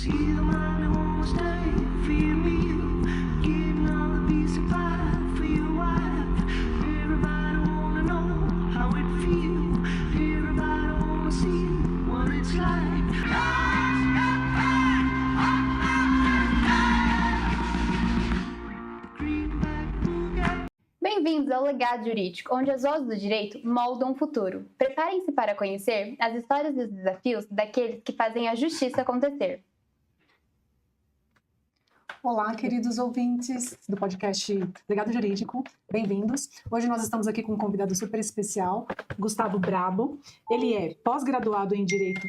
See the man who won't stay for your meal, getting all the piece of pie for your wife. Everybody wanna know how it feels. Everybody wanna see what it's like. Bem-vindos ao Legado Jurídico, onde as vozes do direito moldam o futuro. Preparem-se para conhecer as histórias e os desafios daqueles que fazem a justiça acontecer. Olá, queridos ouvintes do podcast Legado Jurídico, bem-vindos. Hoje nós estamos aqui com um convidado super especial, Gustavo Brabo. Ele é pós-graduado em Direito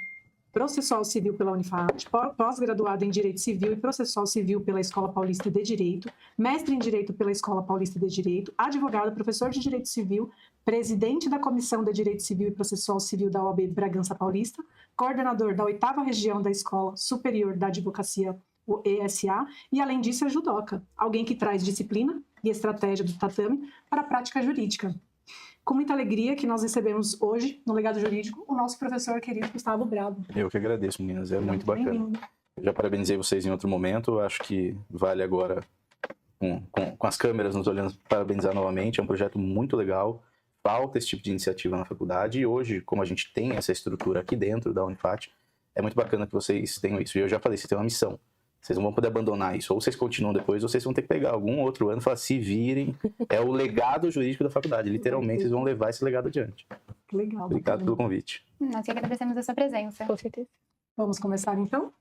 Processual Civil pela Unifat, pós-graduado em Direito Civil e Processual Civil pela Escola Paulista de Direito, mestre em Direito pela Escola Paulista de Direito, advogado, professor de Direito Civil, presidente da Comissão de Direito Civil e Processual Civil da OAB Bragança Paulista, coordenador da 8ª Região da Escola Superior da Advocacia, o ESA, e além disso é judoca, alguém que traz disciplina e estratégia do tatame para a prática jurídica. Com muita alegria que nós recebemos hoje, no Legado Jurídico, o nosso professor querido Gustavo Brabo. Eu que agradeço, meninas, é muito bacana. Eu já parabenizei vocês em outro momento, acho que vale agora, com as câmeras nos olhando, parabenizar novamente. É um projeto muito legal, falta esse tipo de iniciativa na faculdade, e hoje, como a gente tem essa estrutura aqui dentro da Unifat, é muito bacana que vocês tenham isso. E eu já falei, vocês têm uma missão. Vocês não vão poder abandonar isso. Ou vocês continuam depois, ou vocês vão ter que pegar algum outro ano e falar, se virem. É o legado jurídico da faculdade. Literalmente, vocês vão levar esse legado adiante. Legal. Obrigado pelo convite. Nós que agradecemos a sua presença. Com certeza. Vamos começar, então?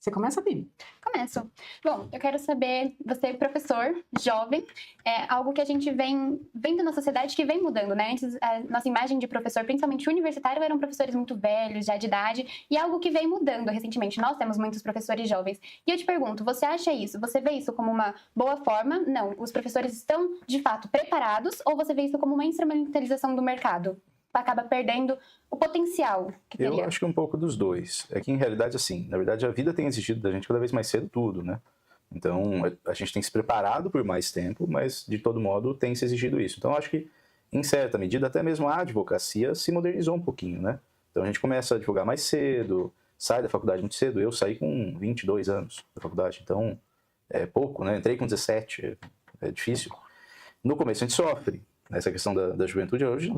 Você começa, Bibi? Começo. Bom, eu quero saber, você é professor, jovem, é algo que a gente vem vendo na sociedade que vem mudando, né? Antes, a nossa imagem de professor, principalmente universitário, eram professores muito velhos, já de idade, e é algo que vem mudando recentemente. Nós temos muitos professores jovens. E eu te pergunto, você acha isso? Você vê isso como uma boa forma? Não, os professores estão, de fato, preparados, ou você vê isso como uma instrumentalização do mercado? Acaba perdendo o potencial que teria. Eu acho que um pouco dos dois. É que, em realidade, assim, na verdade, a vida tem exigido da gente cada vez mais cedo tudo, né? Então, a gente tem se preparado por mais tempo, mas, de todo modo, tem se exigido isso. Então, eu acho que, em certa medida, até mesmo a advocacia se modernizou um pouquinho, né? Então, a gente começa a advogar mais cedo, sai da faculdade muito cedo. Eu saí com 22 anos da faculdade, então, é pouco, né? Entrei com 17, é difícil. No começo, a gente sofre. Essa questão da juventude, hoje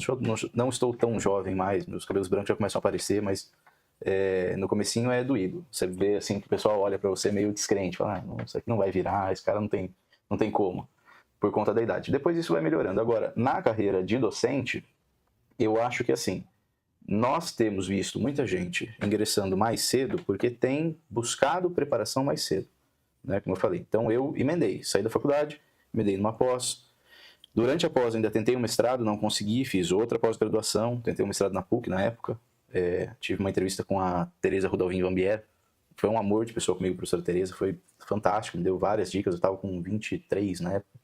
não estou tão jovem mais, meus cabelos brancos já começam a aparecer, mas no comecinho é doído. Você vê assim que o pessoal olha pra você meio descrente, fala, não, isso aqui não vai virar, esse cara não tem como, por conta da idade. Depois isso vai melhorando. Agora, na carreira de docente, eu acho que assim, nós temos visto muita gente ingressando mais cedo porque tem buscado preparação mais cedo, né, como eu falei. Então eu emendei, saí da faculdade, emendei numa pós. Durante a pós ainda tentei um mestrado, não consegui, fiz outra pós-graduação, tentei um mestrado na PUC na época, tive uma entrevista com a Tereza Rudolvin Vambier, foi um amor de pessoa comigo, a professora Tereza, foi fantástico, me deu várias dicas, eu estava com 23 na época,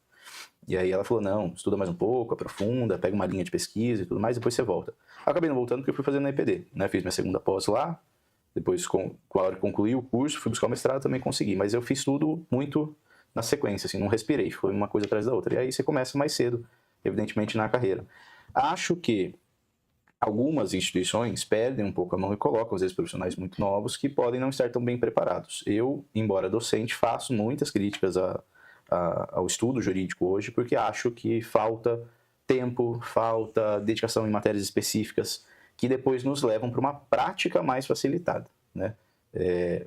e aí ela falou, não, estuda mais um pouco, aprofunda, pega uma linha de pesquisa e tudo mais, depois você volta. Acabei não voltando porque eu fui fazendo na EPD, né? Fiz minha segunda pós lá, depois com a hora que concluí o curso, fui buscar o mestrado, também consegui, mas eu fiz tudo muito na sequência, assim, não respirei, foi uma coisa atrás da outra. E aí você começa mais cedo, evidentemente, na carreira. Acho que algumas instituições perdem um pouco a mão e colocam, às vezes, profissionais muito novos que podem não estar tão bem preparados. Eu, embora docente, faço muitas críticas ao estudo jurídico hoje, porque acho que falta tempo, falta dedicação em matérias específicas, que depois nos levam para uma prática mais facilitada, né?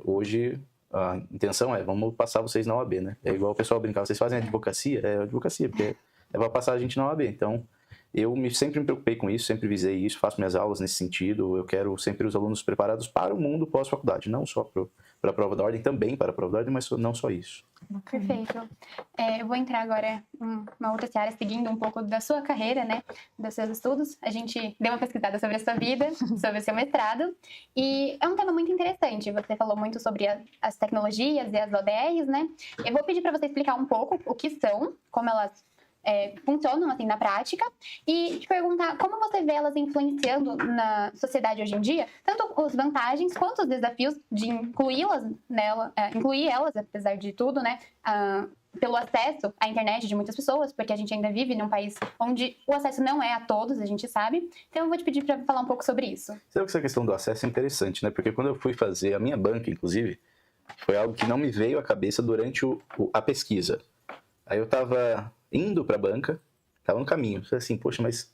Hoje a intenção vamos passar vocês na OAB, né? É igual o pessoal brincar, vocês fazem advocacia? É advocacia, porque é para passar a gente na OAB. Então, eu sempre me preocupei com isso, sempre visei isso, faço minhas aulas nesse sentido. Eu quero sempre os alunos preparados para o mundo pós-faculdade, não só para a prova da ordem, também para a prova da ordem, mas não só isso. Perfeito. Eu vou entrar agora em uma outra seara, seguindo um pouco da sua carreira, né, dos seus estudos. A gente deu uma pesquisada sobre a sua vida, sobre o seu mestrado, e é um tema muito interessante. Você falou muito sobre as tecnologias e as ODRs, né? Eu vou pedir para você explicar um pouco o que são, como elas funcionam assim na prática, e te perguntar como você vê elas influenciando na sociedade hoje em dia, tanto as vantagens quanto os desafios de incluir elas, apesar de tudo, né, pelo acesso à internet de muitas pessoas, porque a gente ainda vive num país onde o acesso não é a todos, a gente sabe. Então eu vou te pedir para falar um pouco sobre isso. Sabe que essa questão do acesso é interessante, né? Porque quando eu fui fazer a minha banca, inclusive, Foi algo que não me veio à cabeça durante a pesquisa. Aí eu tava indo pra banca, tava no caminho. Falei assim, poxa, mas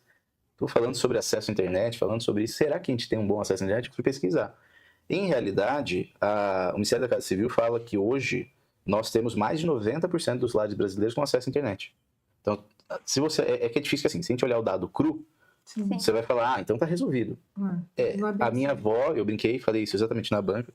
tô falando sobre acesso à internet, falando sobre isso. Será que a gente tem um bom acesso à internet? Eu fui pesquisar. Em realidade, o Ministério da Casa Civil fala que hoje nós temos mais de 90% dos lares brasileiros com acesso à internet. Então, se você que é difícil que assim, se a gente olhar o dado cru, Sim. você vai falar, então tá resolvido. Não é bem A minha assim. avó, eu brinquei, falei isso exatamente na banca,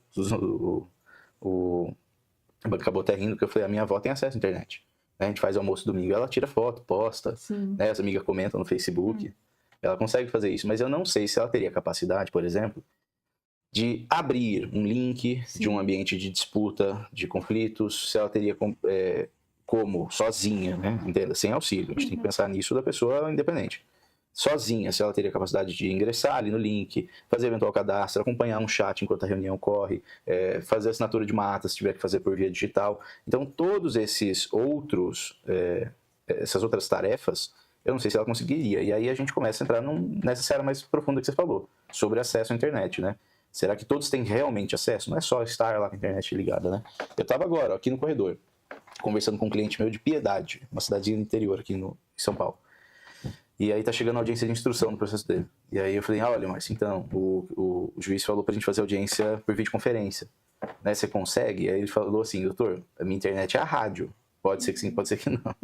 a banca acabou até rindo, porque eu falei, a minha avó tem acesso à internet. Né? A gente faz almoço domingo, ela tira foto, posta, Sim. né? As amigas comentam no Facebook, ela consegue fazer isso, mas eu não sei se ela teria capacidade, por exemplo, de abrir um link de um ambiente de disputa, de conflitos, se ela teria como, sozinha, né? Entenda, sem auxílio. A gente tem que pensar nisso da pessoa independente. Sozinha, se ela teria capacidade de ingressar ali no link, fazer eventual cadastro, acompanhar um chat enquanto a reunião corre, fazer assinatura de ata se tiver que fazer por via digital. Então, todos esses outros, essas outras tarefas, eu não sei se ela conseguiria. E aí a gente começa a entrar nessa seara mais profunda que você falou, sobre acesso à internet, né? Será que todos têm realmente acesso? Não é só estar lá com a internet ligada, né? Eu estava agora, aqui no corredor, conversando com um cliente meu de Piedade, uma cidadezinha do interior aqui em São Paulo. E aí tá chegando a audiência de instrução no processo dele. E aí eu falei, olha, Márcio, então, o juiz falou pra gente fazer audiência por videoconferência. Né, você consegue? E aí ele falou assim, doutor, a minha internet é a rádio. Pode ser que sim, pode ser que não.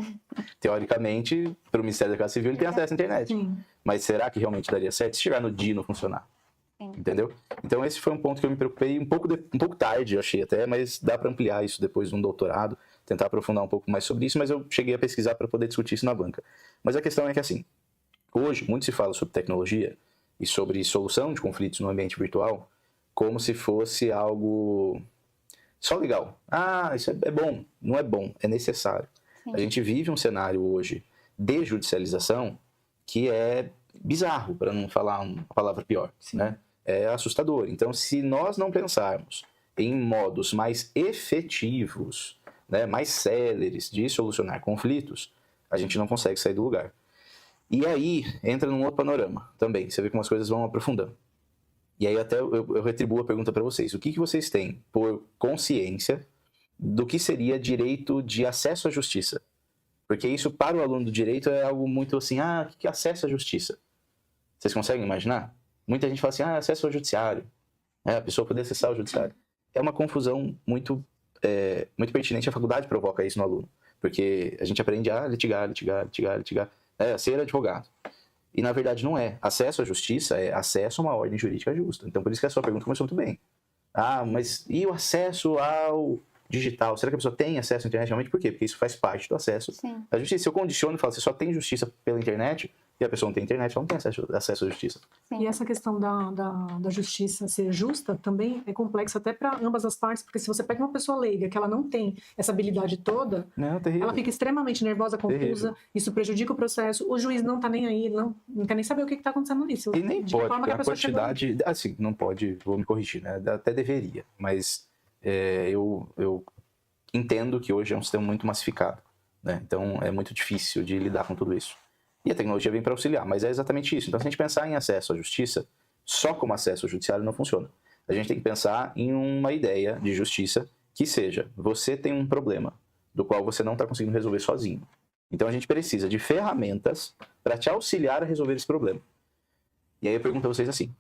Teoricamente, pro Ministério da Casa Civil, ele tem acesso à internet. Sim. Mas será que realmente daria certo se chegar no dia e não funcionar? Sim. Entendeu? Então esse foi um ponto que eu me preocupei um pouco tarde, eu achei até, mas dá para ampliar isso depois de um doutorado, tentar aprofundar um pouco mais sobre isso, mas eu cheguei a pesquisar para poder discutir isso na banca. Mas a questão é que assim, hoje muito se fala sobre tecnologia e sobre solução de conflitos no ambiente virtual como se fosse algo só legal. Ah, isso é bom. Não é bom, é necessário. Sim. A gente vive um cenário hoje de judicialização que é bizarro, para não falar uma palavra pior, né? É assustador. Então, se nós não pensarmos em modos mais efetivos, né, mais céleres de solucionar conflitos, a gente não consegue sair do lugar. E aí, entra num outro panorama também. Você vê como as coisas vão aprofundando. E aí até eu retribuo a pergunta para vocês. O que vocês têm por consciência do que seria direito de acesso à justiça? Porque isso, para o aluno do direito, é algo muito assim, o que é acesso à justiça? Vocês conseguem imaginar? Muita gente fala assim, acesso ao judiciário. A pessoa poder acessar o judiciário. É uma confusão muito pertinente, a faculdade provoca isso no aluno. Porque a gente aprende a litigar, a ser advogado. E na verdade não é. Acesso à justiça é acesso a uma ordem jurídica justa. Então por isso que a sua pergunta começou muito bem. Mas e o acesso ao digital? Será que a pessoa tem acesso à internet realmente? Por quê? Porque isso faz parte do acesso à justiça. Se eu condiciono e falo, você só tem justiça pela internet, e a pessoa não tem internet, ela não tem acesso à justiça. Sim. E essa questão da justiça ser justa também é complexa até para ambas as partes, porque se você pega uma pessoa leiga que ela não tem essa habilidade toda, Não, terrível. ela fica extremamente nervosa, confusa, Terrível. isso prejudica o processo, o juiz não tá nem aí, não quer nem saber o que tá acontecendo nisso. E nem De pode, forma que porque a pessoa chegou ali. quantidade... Assim, não pode, vou me corrigir, né? Até deveria, mas eu entendo que hoje é um sistema muito massificado, né? Então é muito difícil de lidar com tudo isso. E a tecnologia vem para auxiliar, mas é exatamente isso. Então se a gente pensar em acesso à justiça, só como acesso ao judiciário não funciona. A gente tem que pensar em uma ideia de justiça que seja, você tem um problema do qual você não está conseguindo resolver sozinho. Então a gente precisa de ferramentas para te auxiliar a resolver esse problema. E aí eu pergunto a vocês assim,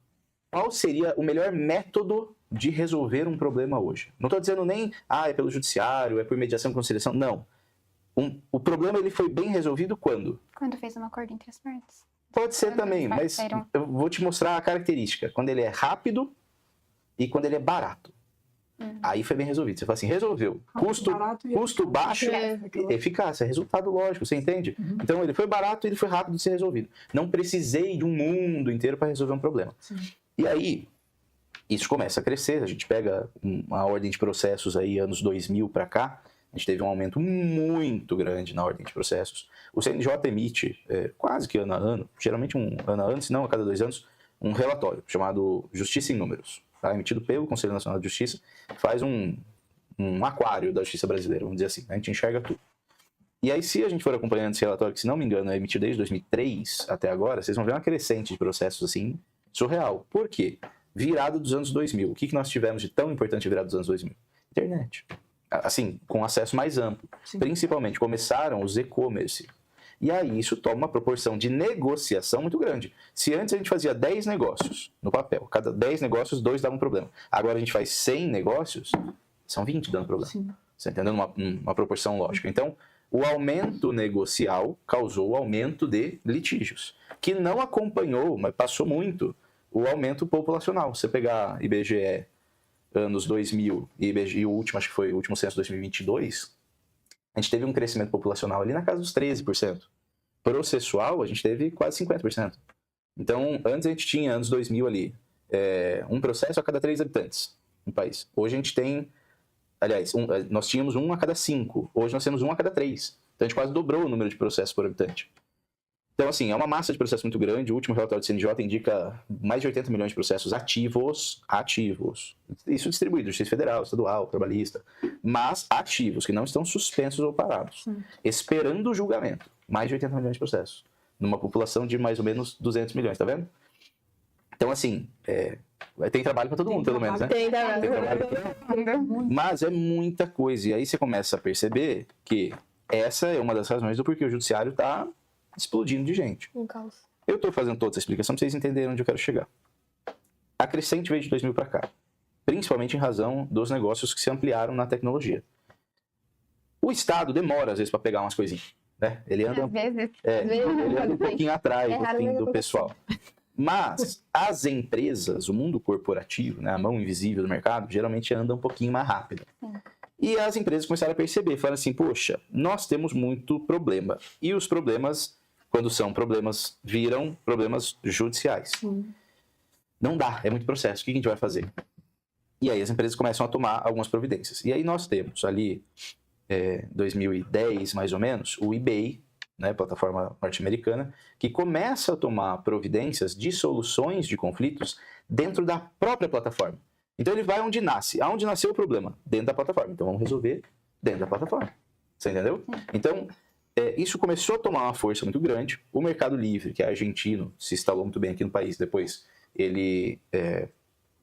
qual seria o melhor método de resolver um problema hoje? Não estou dizendo nem, é pelo judiciário, é por mediação e conciliação, não. O problema ele foi bem resolvido quando? Quando fez um acordo entre as partes. Pode ser Quando também, os mas parceiros- eu vou te mostrar a característica. Quando ele é rápido e quando ele é barato. Aí foi bem resolvido. Você fala assim, resolveu. Barato e Custo baixo, eficácia, resultado lógico, você entende? Então ele foi barato e ele foi rápido de ser resolvido. Não precisei de um mundo inteiro para resolver um problema. Sim. E aí, isso começa a crescer. A gente pega uma ordem de processos aí, anos 2000 para cá, a gente teve um aumento muito grande na ordem de processos. O CNJ emite, quase que ano a ano, geralmente um ano a ano, se não a cada 2 anos, um relatório chamado Justiça em Números, tá? Emitido pelo Conselho Nacional de Justiça, faz um aquário da justiça brasileira, vamos dizer assim, a gente enxerga tudo. E aí, se a gente for acompanhando esse relatório, que se não me engano é emitido desde 2003 até agora, vocês vão ver uma crescente de processos assim, surreal. Por quê? Virada dos anos 2000. O que nós tivemos de tão importante virada dos anos 2000? Internet. Assim, com acesso mais amplo. Sim. Principalmente começaram os e-commerce. E aí isso toma uma proporção de negociação muito grande. Se antes a gente fazia 10 negócios no papel, cada 10 negócios, 2 davam problema. Agora a gente faz 100 negócios, são 20 dando problema. Sim. Você entendendo? Uma proporção lógica. Então, o aumento negocial causou o aumento de litígios, que não acompanhou, mas passou muito, o aumento populacional. Você pegar IBGE anos 2000 e o último, acho que foi o último censo 2022, a gente teve um crescimento populacional ali na casa dos 13%. Processual, a gente teve quase 50%. Então, antes a gente tinha, anos 2000 ali, um processo a cada 3 habitantes no país. Hoje a gente tem, aliás, nós tínhamos 1 a cada 5. Hoje nós temos 1 a cada 3. Então a gente quase dobrou o número de processos por habitante. Então, assim, é uma massa de processos muito grande. O último relatório do CNJ indica mais de 80 milhões de processos ativos. Isso distribuído, Justiça Federal, Estadual, Trabalhista. Mas ativos, que não estão suspensos ou parados. Esperando o julgamento. Mais de 80 milhões de processos. Numa população de mais ou menos 200 milhões, tá vendo? Então, assim, tem trabalho para todo mundo, pelo menos, né? Tem Tem trabalho pra todo mundo. Mas é muita coisa. E aí você começa a perceber que essa é uma das razões do porquê o judiciário está explodindo de gente. Um caos. Eu estou fazendo toda essa explicação para vocês entenderem onde eu quero chegar. A crescente veio de 2000 para cá, principalmente em razão dos negócios que se ampliaram na tecnologia. O Estado demora, às vezes, para pegar umas coisinhas. Né? Ele anda, Às vezes. ele anda um pouquinho atrás É raro, mas do acontece. pessoal. Mas as empresas, o mundo corporativo, né, a mão invisível do mercado, geralmente anda um pouquinho mais rápido. E as empresas começaram a perceber, falaram assim, poxa, nós temos muito problema. E os problemas, quando são problemas, viram problemas judiciais. Não dá, é muito processo, o que a gente vai fazer? E aí as empresas começam a tomar algumas providências. E aí nós temos ali, 2010 mais ou menos, o eBay, né, plataforma norte-americana, que começa a tomar providências de soluções de conflitos dentro da própria plataforma. Então ele vai onde nasce. Aonde nasceu o problema? Dentro da plataforma. Então vamos resolver dentro da plataforma. Você entendeu? Então, isso começou a tomar uma força muito grande. O Mercado Livre, que é argentino, se instalou muito bem aqui no país. Depois ele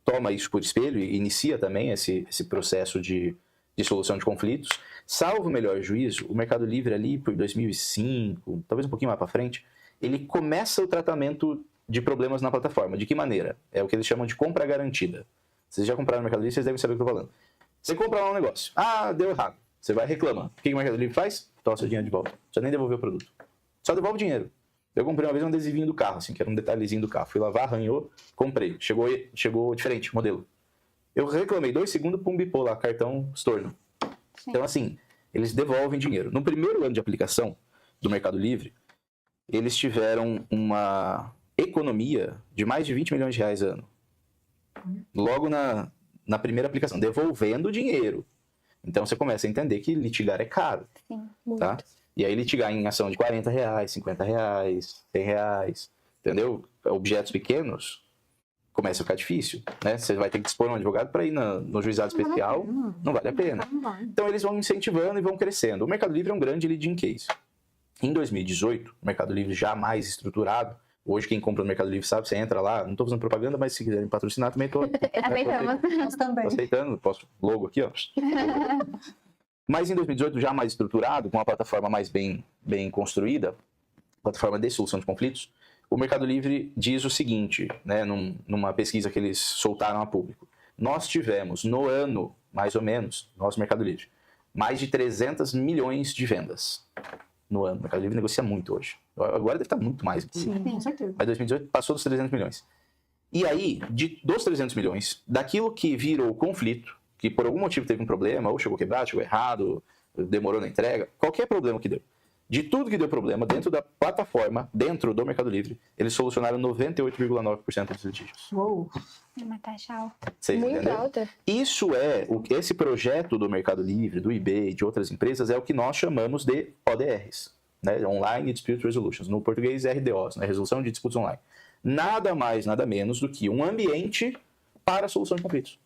toma isso por espelho e inicia também esse processo de solução de conflitos. Salvo o melhor juízo, o Mercado Livre ali por 2005, talvez um pouquinho mais para frente, ele começa o tratamento de problemas na plataforma. De que maneira? É o que eles chamam de compra garantida. Vocês já compraram no Mercado Livre, vocês devem saber o que eu estou falando. Você compra lá um negócio. Ah, deu errado. Você vai reclamar. O que o Mercado Livre faz? Toma seu dinheiro de volta. Não precisa nem devolver o produto. Só devolve o dinheiro. Eu comprei uma vez um adesivinho do carro, assim, que era um detalhezinho do carro. Fui lavar, arranhou, comprei. Chegou diferente, modelo. Eu reclamei 2 segundos, pum, bipou lá, cartão estorno. Então, assim, eles devolvem dinheiro. No primeiro ano de aplicação do Mercado Livre, eles tiveram uma economia de mais de 20 milhões de reais ano. Logo na primeira aplicação, devolvendo o dinheiro. Então você começa a entender que litigar é caro. Sim, tá? E aí litigar em ação de R$40, R$50, R$100, entendeu? Objetos pequenos, começa a ficar difícil, né? Você vai ter que dispor um advogado para ir no juizado especial, não vale a pena. Então eles vão incentivando e vão crescendo. O Mercado Livre é um grande leading case. Em 2018, o Mercado Livre já mais estruturado, hoje quem compra no Mercado Livre sabe, você entra lá, não estou fazendo propaganda, mas se quiserem patrocinar também estou Aceitamos. Nós também. aceitando, posso, logo aqui, ó. Mas em 2018, já mais estruturado, com uma plataforma mais bem construída, plataforma de solução de conflitos, o Mercado Livre diz o seguinte, né, numa pesquisa que eles soltaram a público. Nós tivemos, no ano, mais ou menos, nosso Mercado Livre, mais de 300 milhões de vendas no ano. O Mercado Livre negocia muito hoje. Agora deve estar muito mais. Sim, com certeza. Mas 2018 passou dos 300 milhões. E aí, dos 300 milhões, daquilo que virou conflito, que por algum motivo teve um problema, ou chegou quebrado, chegou errado, demorou na entrega, qualquer problema que deu. De tudo que deu problema, dentro da plataforma, dentro do Mercado Livre, eles solucionaram 98,9% dos litígios. Uou. É uma taxa alta. Vocês Muito entenderam? alta. Isso esse projeto do Mercado Livre, do eBay e de outras empresas, é o que nós chamamos de ODRs, né? Online Dispute Resolutions, no português RDOs, né? Resolução de disputas online. Nada mais, nada menos do que um ambiente para a solução de conflitos.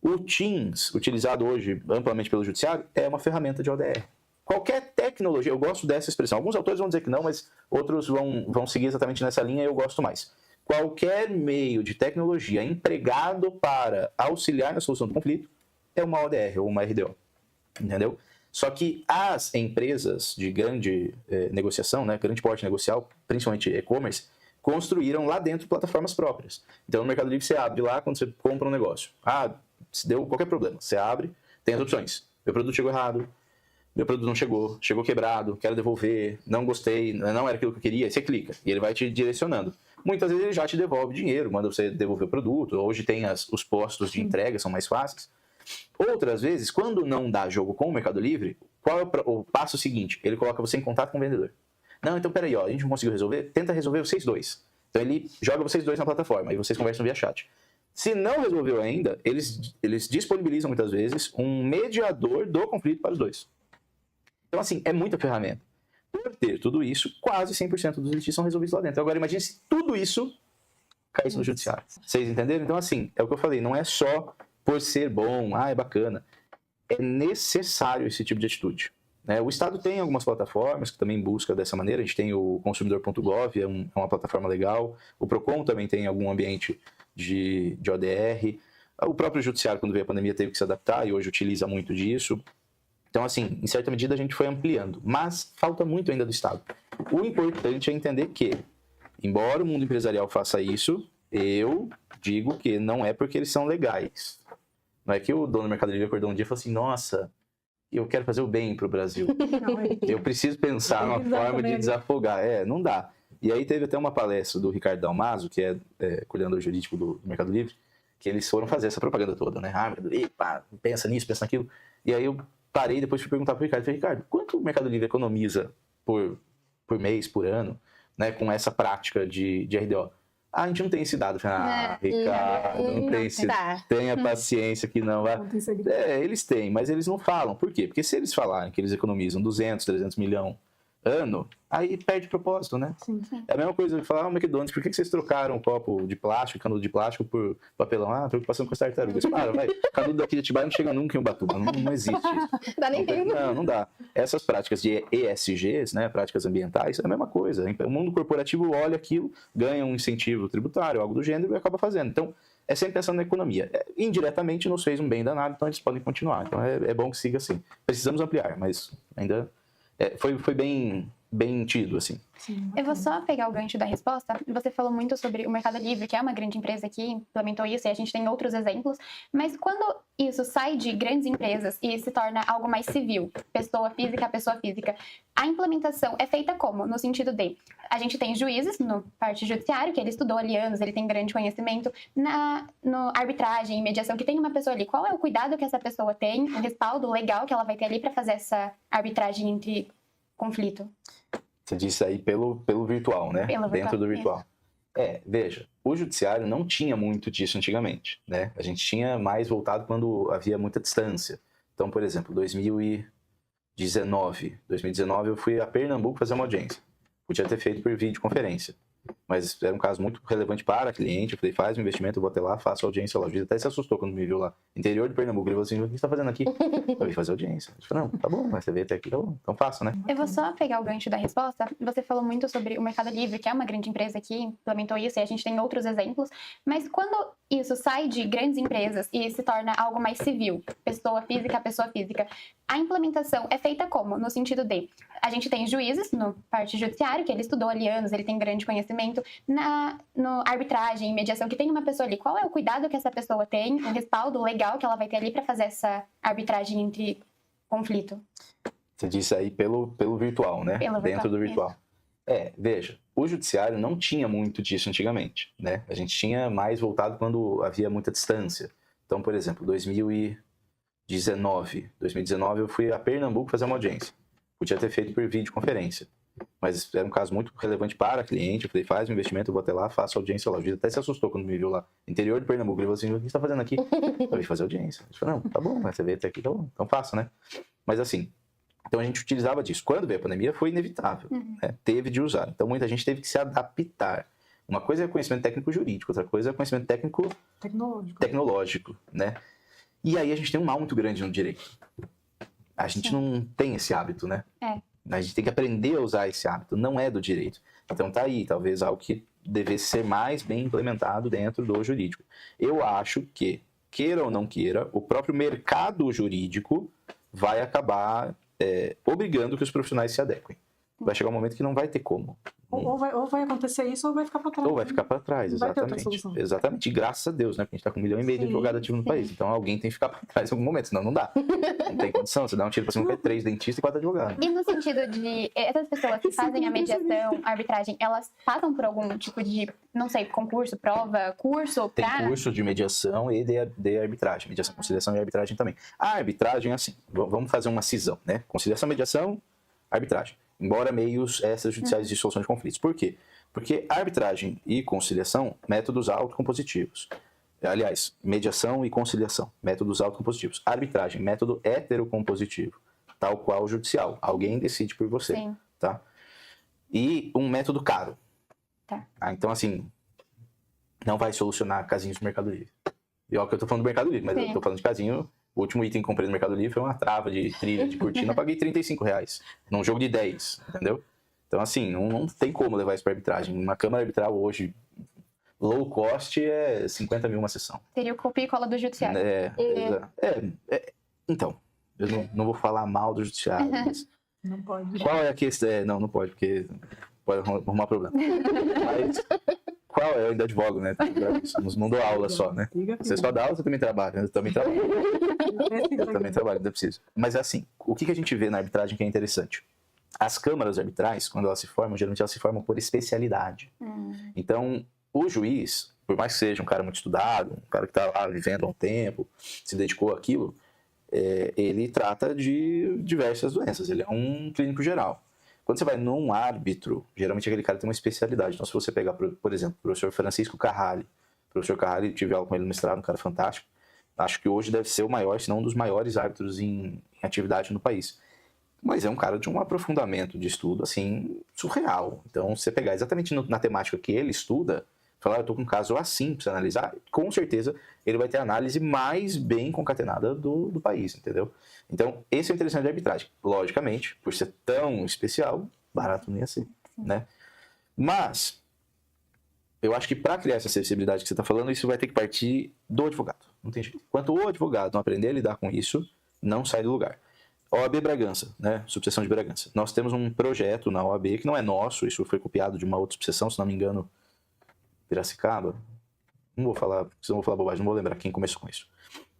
O Teams, utilizado hoje amplamente pelo judiciário, é uma ferramenta de ODR. Qualquer tecnologia, eu gosto dessa expressão. Alguns autores vão dizer que não, mas outros vão seguir exatamente nessa linha e eu gosto mais. Qualquer meio de tecnologia empregado para auxiliar na solução do conflito é uma ODR ou uma RDO, entendeu? Só que as empresas de grande negociação, né, grande porte negocial, principalmente e-commerce, construíram lá dentro plataformas próprias. Então, no Mercado Livre, você abre lá quando você compra um negócio. Se deu qualquer problema, você abre, tem as opções. Meu produto chegou errado, meu produto não chegou, chegou quebrado, quero devolver, não gostei, não era aquilo que eu queria, você clica e ele vai te direcionando. Muitas vezes ele já te devolve dinheiro, manda você devolver o produto, hoje tem os postos de entrega, são mais fáceis. Outras vezes, quando não dá jogo com o Mercado Livre, qual é o passo seguinte? Ele coloca você em contato com o vendedor. Não, então peraí, a gente não conseguiu resolver, tenta resolver vocês dois. Então ele joga vocês dois na plataforma e vocês conversam via chat. Se não resolveu ainda, eles disponibilizam muitas vezes um mediador do conflito para os dois. Então, assim, é muita ferramenta. Por ter tudo isso, quase 100% dos litigios são resolvidos lá dentro. Agora, imagine se tudo isso caísse no judiciário. Vocês entenderam? Então, assim, é o que eu falei, não é só por ser bom, é bacana. É necessário esse tipo de atitude. Né? O Estado tem algumas plataformas que também buscam dessa maneira. A gente tem o consumidor.gov, é uma plataforma legal. O Procon também tem algum ambiente de ODR. O próprio judiciário, quando veio a pandemia, teve que se adaptar e hoje utiliza muito disso. Então, assim, em certa medida a gente foi ampliando, mas falta muito ainda do Estado. O importante é entender que, embora o mundo empresarial faça isso, eu digo que não é porque eles são legais. Não é que o dono do Mercado Livre acordou um dia e falou assim, nossa, eu quero fazer o bem para o Brasil. Eu preciso pensar numa forma de desafogar. Não dá. E aí teve até uma palestra do Ricardo Dalmaso, que é coordenador jurídico do Mercado Livre, que eles foram fazer essa propaganda toda, né? Mercado Livre, pensa nisso, pensa naquilo. E aí eu parei depois de perguntar para o Ricardo. Falei, Ricardo, quanto o Mercado Livre economiza por mês, por ano, né, com essa prática de RDO? A gente não tem esse dado. Falei, Ricardo, não tem esse dado. Tenha paciência que não vai. Eles têm, mas eles não falam. Por quê? Porque se eles falarem que eles economizam 200, 300 milhões ano, aí perde propósito, né? Sim. É a mesma coisa que falar, McDonald's, por que vocês trocaram o copo de plástico, canudo de plástico por papelão? Preocupação com as tartarugas. Vai, canudo daqui de Atibaia não chega nunca em Ubatuba, não existe isso. Dá nem tempo. Não dá. Essas práticas de ESGs, né, práticas ambientais, é a mesma coisa. O mundo corporativo olha aquilo, ganha um incentivo tributário, algo do gênero e acaba fazendo. Então, é sempre pensando na economia. Indiretamente nos fez um bem danado, então eles podem continuar. Então, é bom que siga assim. Precisamos ampliar, mas ainda... Foi bem tido, assim. Sim, Eu vou só pegar o gancho da resposta. Você falou muito sobre o Mercado Livre, que é uma grande empresa que implementou isso, e a gente tem outros exemplos. Mas quando isso sai de grandes empresas e se torna algo mais civil, pessoa física a pessoa física, a implementação é feita como? No sentido de, a gente tem juízes no parte judiciário, que ele estudou ali anos, ele tem grande conhecimento, no arbitragem, mediação, que tem uma pessoa ali. Qual é o cuidado que essa pessoa tem, o respaldo legal que ela vai ter ali para fazer essa arbitragem entre conflito? Você disse aí pelo virtual, né? Dentro do virtual. Veja, o judiciário não tinha muito disso antigamente, né? A gente tinha mais voltado quando havia muita distância. Então, por exemplo, 2019 eu fui a Pernambuco fazer uma audiência. Podia ter feito por videoconferência, mas era um caso muito relevante para a cliente. Eu falei, faz um investimento, eu vou até lá, faço audiência lá. O juiz até se assustou quando me viu lá. Interior de Pernambuco, ele falou assim, o que você está fazendo aqui? Eu vim fazer audiência. Ele falou, não, tá bom, mas você veio até aqui, tá bom, então faça, né? Eu vou só pegar o gancho da resposta. Você falou muito sobre o Mercado Livre, que é uma grande empresa que implementou isso, e a gente tem outros exemplos. Mas quando isso sai de grandes empresas e se torna algo mais civil, pessoa física a pessoa física, a implementação é feita como? No sentido de, a gente tem juízes no parte judiciário, que ele estudou ali anos, ele tem grande conhecimento, no arbitragem, mediação, que tem uma pessoa ali. Qual é o cuidado que essa pessoa tem, o respaldo legal que ela vai ter ali para fazer essa arbitragem entre conflito? Você disse aí pelo virtual, né? Dentro do virtual. Veja, o judiciário não tinha muito disso antigamente, né? A gente tinha mais voltado quando havia muita distância. Então, por exemplo, 2019 eu fui a Pernambuco fazer uma audiência. Podia ter feito por videoconferência, mas era um caso muito relevante para a cliente. Eu falei, faz um investimento, eu vou até lá, faço audiência lá. O juiz até se assustou quando me viu lá. Interior de Pernambuco, ele falou assim, o que você está fazendo aqui? Eu vim fazer audiência. Ele falou, não, tá bom, mas você veio até aqui, tá bom, então faça, né? Mas assim, então a gente utilizava disso. Quando veio a pandemia, foi inevitável, né? Teve de usar. Então muita gente teve que se adaptar. Uma coisa é conhecimento técnico jurídico, outra coisa é conhecimento técnico tecnológico, né? E aí a gente tem um mal muito grande no direito. A gente não tem esse hábito, né? A gente tem que aprender a usar esse hábito, não é do direito. Então tá aí, talvez algo que devesse ser mais bem implementado dentro do jurídico. Eu acho que queira ou não queira, o próprio mercado jurídico vai acabar obrigando que os profissionais se adequem. Vai chegar um momento que não vai ter como. Ou vai acontecer isso ou vai ficar para trás. Ou vai ficar para trás, Não vai ter outra exatamente. solução. Exatamente. E graças a Deus, né? Porque a gente tá com 1,5 milhão de Sim, advogados ativos no país. Então alguém tem que ficar para trás em algum momento, senão não dá. Não tem condição. Você dá um tiro para cima, vai 3 dentistas e 4 advogados. E no sentido de essas pessoas que fazem a mediação, a arbitragem, elas passam por algum tipo de, não sei, concurso, prova, curso Tem pra... curso de mediação e de arbitragem. Mediação, conciliação e arbitragem também. A arbitragem é assim, vamos fazer uma cisão, né? Conciliação, mediação, arbitragem. Embora meios extrajudiciais de solução de conflitos. Por quê? Porque arbitragem e conciliação, métodos autocompositivos. Aliás, mediação e conciliação, métodos autocompositivos. Arbitragem, método heterocompositivo, tal qual o judicial. Alguém decide por você, Sim. tá? E um método caro. Tá. Então, assim, não vai solucionar casinhos do Mercado Livre. E ó que eu tô falando do Mercado Livre, mas Sim. eu tô falando de casinho. O último item que comprei no Mercado Livre foi uma trava de trilha, de cortina. Eu paguei R$35 num jogo de 10, entendeu? Então, assim, não tem como levar isso pra arbitragem. Uma câmara arbitral hoje, low cost, é 50 mil uma sessão. Seria o copia e cola do judiciário. Então, eu não vou falar mal do judiciário, mas Não pode. qual é a questão? Não pode, porque pode arrumar problema. Mas qual é? Eu ainda advogo, né? Não dou aula só, né? Você só dá aula, você também trabalha. Eu também trabalho. Eu também trabalho, ainda preciso. Mas é assim, o que a gente vê na arbitragem que é interessante? As câmaras arbitrais, quando elas se formam, geralmente elas se formam por especialidade. Então, o juiz, por mais que seja um cara muito estudado, um cara que está lá vivendo há um tempo, se dedicou àquilo, ele trata de diversas doenças. Ele é um clínico geral. Quando você vai num árbitro, geralmente aquele cara tem uma especialidade. Então, se você pegar, por exemplo, o professor Francisco Carrali. O professor Carrali, tive aula com ele no mestrado, um cara fantástico. Acho que hoje deve ser o maior, se não um dos maiores árbitros em atividade no país. Mas é um cara de um aprofundamento de estudo, assim, surreal. Então, se você pegar exatamente na temática que ele estuda, falar, eu tô com um caso assim pra você analisar, com certeza ele vai ter a análise mais bem concatenada do país, entendeu? Então, esse é o interessante da arbitragem. Logicamente, por ser tão especial, barato não ia ser, né? Mas, eu acho que para criar essa acessibilidade que você está falando, isso vai ter que partir do advogado. Não tem jeito. Enquanto o advogado não aprender a lidar com isso, não sai do lugar. OAB Bragança, né? Subseção de Bragança. Nós temos um projeto na OAB que não é nosso, isso foi copiado de uma outra subseção, se não me engano, Piracicaba. Não vou falar bobagem, não vou lembrar quem começou com isso.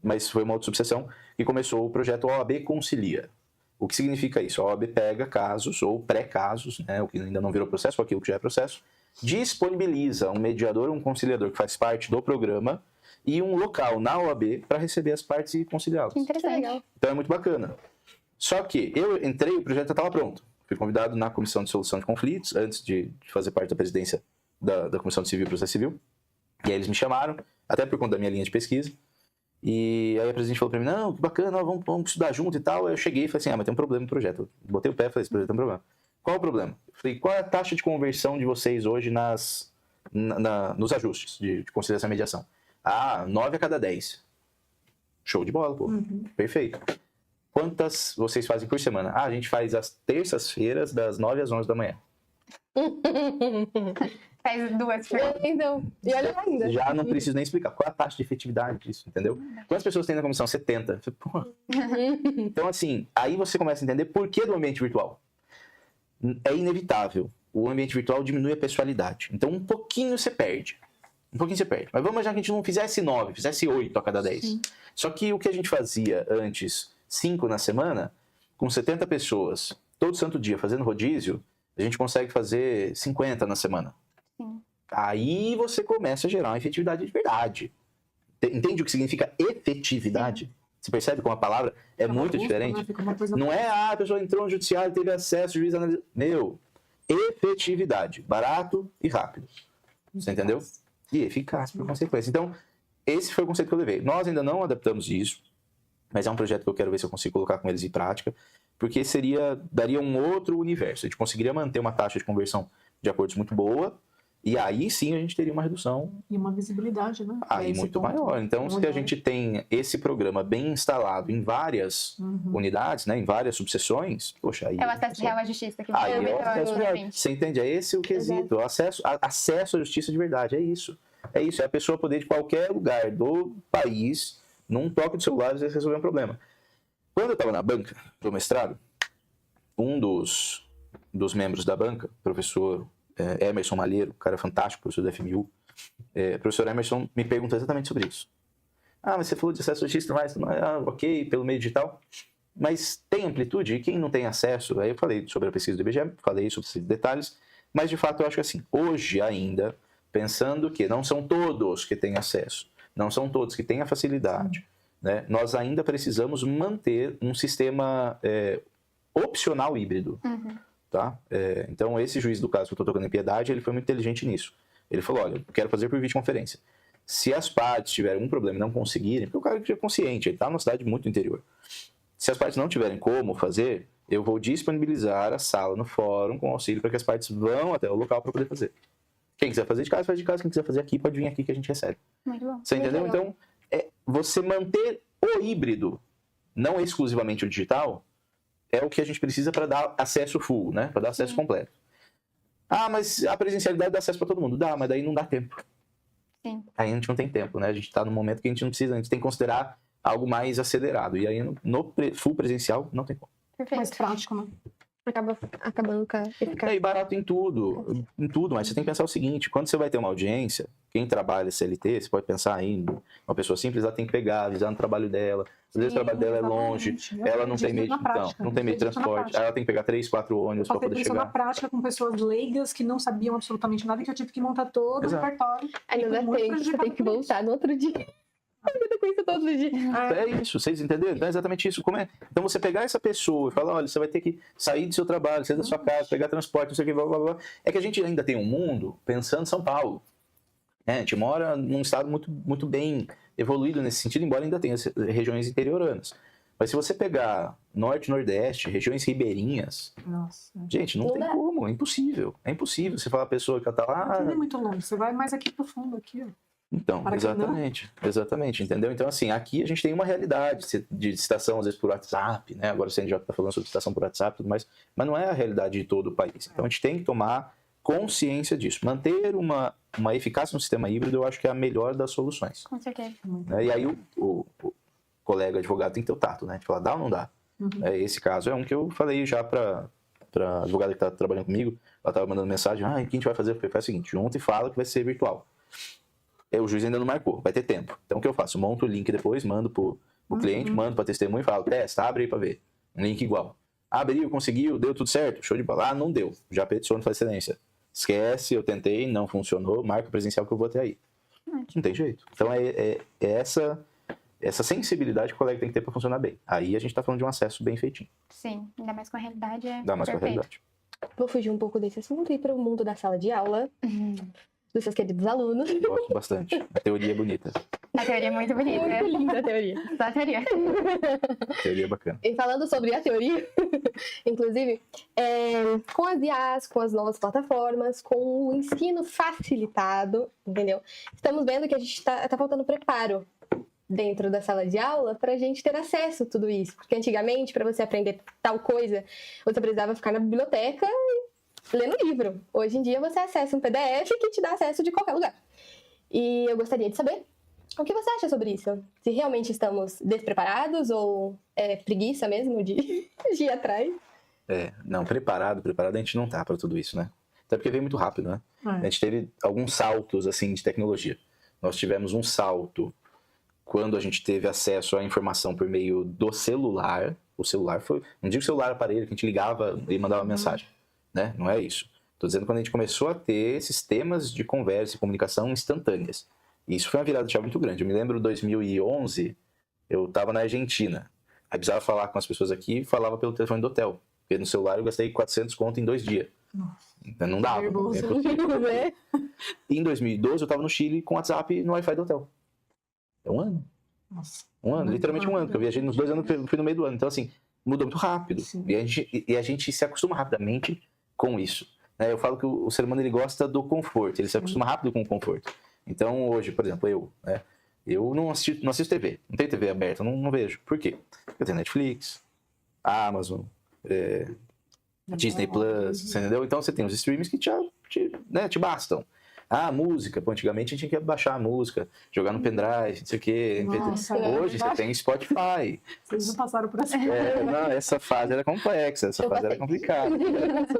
Mas foi uma outra subseção que começou o projeto OAB Concilia. O que significa isso? A OAB pega casos ou pré-casos, né? O que ainda não virou processo, ou aquilo que já é processo, disponibiliza um mediador, um conciliador que faz parte do programa e um local na OAB para receber as partes e conciliá-las. Que interessante. Então é muito bacana. Só que eu entrei, o projeto já estava pronto. Fui convidado na Comissão de Solução de Conflitos, antes de fazer parte da presidência da Comissão de Civil e Processo Civil. E aí eles me chamaram, até por conta da minha linha de pesquisa. E aí a presidente falou para mim, não, que bacana, vamos estudar junto e tal. Aí eu cheguei e falei assim, mas tem um problema no projeto. Eu botei o pé e falei, esse projeto tem um problema. Qual é o problema? Eu falei, qual é a taxa de conversão de vocês hoje nos ajustes de conciliação e mediação? 9 a cada 10. Show de bola, pô. Perfeito. Quantas vocês fazem por semana? A gente faz às terças-feiras, das 9 às 11 da manhã. Faz 2 por Então, e olha ainda. Já não preciso nem explicar. Qual é a taxa de efetividade disso, entendeu? Quantas pessoas tem na comissão? 70. Pô. Então, assim, aí você começa a entender por que do ambiente virtual. É inevitável. O ambiente virtual diminui a pessoalidade. Então, um pouquinho você perde. Mas vamos imaginar que a gente não fizesse 9, fizesse 8 a cada 10. Sim. Só que o que a gente fazia antes, 5 na semana, com 70 pessoas, todo santo dia fazendo rodízio, a gente consegue fazer 50 na semana. Sim. Aí você começa a gerar uma efetividade de verdade. Entende o que significa efetividade? Sim. Você percebe como a palavra é muito diferente? Não é, a pessoa entrou no judiciário, teve acesso, o juiz analisou. Meu, efetividade. Barato e rápido. Você entendeu? E eficaz, por consequência. Então, esse foi o conceito que eu levei. Nós ainda não adaptamos isso, mas é um projeto que eu quero ver se eu consigo colocar com eles em prática, porque daria um outro universo. A gente conseguiria manter uma taxa de conversão de acordos muito boa, e aí sim a gente teria uma redução. E uma visibilidade, né? Aí muito maior. Então, se a gente tem esse programa bem instalado em várias unidades, né, em várias subseções, poxa, aí... É o acesso real à justiça que aí é o acesso real. Você entende? É esse o quesito. Acesso à justiça de verdade. É isso. É a pessoa poder, de qualquer lugar do país, num toque do celular, às vezes resolver um problema. Quando eu estava na banca do mestrado, um dos membros da banca, professor Emerson Malheiro, cara fantástico, professor da FMU, professor Emerson me perguntou exatamente sobre isso. Mas você falou de acesso ao registro, mas ok, pelo meio digital, mas tem amplitude? E quem não tem acesso? Aí eu falei sobre a pesquisa do IBGE, falei sobre esses detalhes, mas de fato eu acho que assim, hoje ainda, pensando que não são todos que têm acesso, não são todos que têm a facilidade, né? Nós ainda precisamos manter um sistema opcional híbrido. Tá? Então, esse juiz do caso que eu estou tocando em Piedade, ele foi muito inteligente nisso. Ele falou, olha, eu quero fazer por videoconferência. Se as partes tiverem um problema e não conseguirem, porque o cara é consciente, ele está numa cidade muito interior. Se as partes não tiverem como fazer, eu vou disponibilizar a sala no fórum com auxílio para que as partes vão até o local para poder fazer. Quem quiser fazer de casa, faz de casa. Quem quiser fazer aqui, pode vir aqui que a gente recebe. Muito bom. Você entendeu? Então, você manter o híbrido, não exclusivamente o digital, é o que a gente precisa para dar acesso full, né? Para dar acesso completo. Mas a presencialidade dá acesso para todo mundo. Dá, mas daí não dá tempo. Sim. Aí a gente não tem tempo, né? A gente está num momento que a gente não precisa, a gente tem que considerar algo mais acelerado. E aí no full presencial não tem como. Perfeito. Mais prático, né? Acaba acabando com a eficácia. E barato em tudo, mas você tem que pensar o seguinte, quando você vai ter uma audiência, quem trabalha CLT, você pode pensar aí, uma pessoa simples, ela tem que pegar, avisar no trabalho dela, às vezes o trabalho dela é longe, ela não tem meio de transporte, aí ela tem que pegar 3, 4 ônibus para poder isso na chegar. prática com pessoas leigas que não sabiam absolutamente nada e que eu tive que montar todo o Exato. repertório. Aí não dá tempo, você tem que voltar no outro dia. Eu com isso todos os dias. É isso, vocês entenderam? Então é exatamente isso. Como é? Então você pegar essa pessoa e falar, olha, você vai ter que sair do seu trabalho, sair da sua casa, pegar transporte, não sei o que, blá, blá, blá. É que a gente ainda tem um mundo pensando em São Paulo. A gente mora num estado muito, muito bem evoluído nesse sentido, embora ainda tenha regiões interioranas. Mas se você pegar norte, nordeste, regiões ribeirinhas, Nossa. gente, não tem como, é impossível. É impossível você falar a pessoa que ela tá lá... Não é muito longe, você vai mais aqui pro fundo, aqui, ó. Então, exatamente, entendeu? Então, assim, aqui a gente tem uma realidade de citação, às vezes, por WhatsApp, né? Agora o CNJ está falando sobre citação por WhatsApp e tudo mais, mas não é a realidade de todo o país. Então, a gente tem que tomar consciência disso. Manter uma eficácia no sistema híbrido, eu acho que é a melhor das soluções. Com certeza. E aí, o colega advogado tem que ter o tato, né? De falar, dá ou não dá? Esse caso é um que eu falei já para a advogada que está trabalhando comigo, ela estava mandando mensagem, o que a gente vai fazer? Eu falei, faz o seguinte, junta e fala que vai ser virtual. O juiz ainda não marcou, vai ter tempo. Então o que eu faço? Monto o link depois, mando pro cliente, mando pra testemunha e falo, testa, abre aí pra ver. Um link igual. Abriu, conseguiu, deu tudo certo? Show de bola. Não deu. Já peticiono para excelência. Esquece, eu tentei, não funcionou, marca presencial que eu vou até aí. Não tem jeito. Então é essa sensibilidade que o colega tem que ter pra funcionar bem. Aí a gente tá falando de um acesso bem feitinho. Sim, ainda mais com a realidade. Dá mais com a realidade. Vou fugir um pouco desse assunto e ir para o mundo da sala de aula. Dos seus queridos alunos. Gosto bastante. A teoria é bonita. A teoria é muito bonita. Muito linda a teoria. Só a teoria. A teoria é bacana. E falando sobre a teoria, inclusive, com as IAs, com as novas plataformas, com o ensino facilitado, entendeu? Estamos vendo que a gente tá faltando preparo dentro da sala de aula para a gente ter acesso a tudo isso. Porque antigamente, para você aprender tal coisa, você precisava ficar na biblioteca lendo livro. Hoje em dia você acessa um PDF que te dá acesso de qualquer lugar. E eu gostaria de saber o que você acha sobre isso. Se realmente estamos despreparados ou é preguiça mesmo de ir atrás. Não, preparado a gente não tá para tudo isso, né? Até porque veio muito rápido, né? A gente teve alguns saltos, assim, de tecnologia. Nós tivemos um salto quando a gente teve acesso à informação por meio do celular. O celular foi... Não digo celular aparelho, que a gente ligava e mandava mensagem. Né? Não é isso. Estou dizendo quando a gente começou a ter sistemas de conversa e comunicação instantâneas. E isso foi uma virada de chave muito grande. Eu me lembro, em 2011, eu estava na Argentina. Aí precisava falar com as pessoas aqui e falava pelo telefone do hotel. Porque no celular eu gastei 400 conto em 2 dias. Nossa. Então não dava. E em 2012 eu estava no Chile com WhatsApp no Wi-Fi do hotel. É um ano. Nossa. Um ano, literalmente um ano. Porque eu viajei nos 2 anos, fui no meio do ano. Então assim, mudou muito rápido. E a gente se acostuma rapidamente com isso. Eu falo que o ser humano ele gosta do conforto, ele se acostuma rápido com o conforto. Então hoje, por exemplo, eu não assisto TV, não tenho TV aberta, não vejo. Por quê? Eu tenho Netflix, Amazon, Disney Plus, você entendeu? Então você tem os streams que te bastam. Ah, música. Pô, antigamente a gente tinha que baixar a música, jogar no pendrive, não sei o quê. Nossa, Hoje você tem Spotify. Vocês não passaram por essa. Não, essa fase era complexa, essa Eu fase era passei. complicada.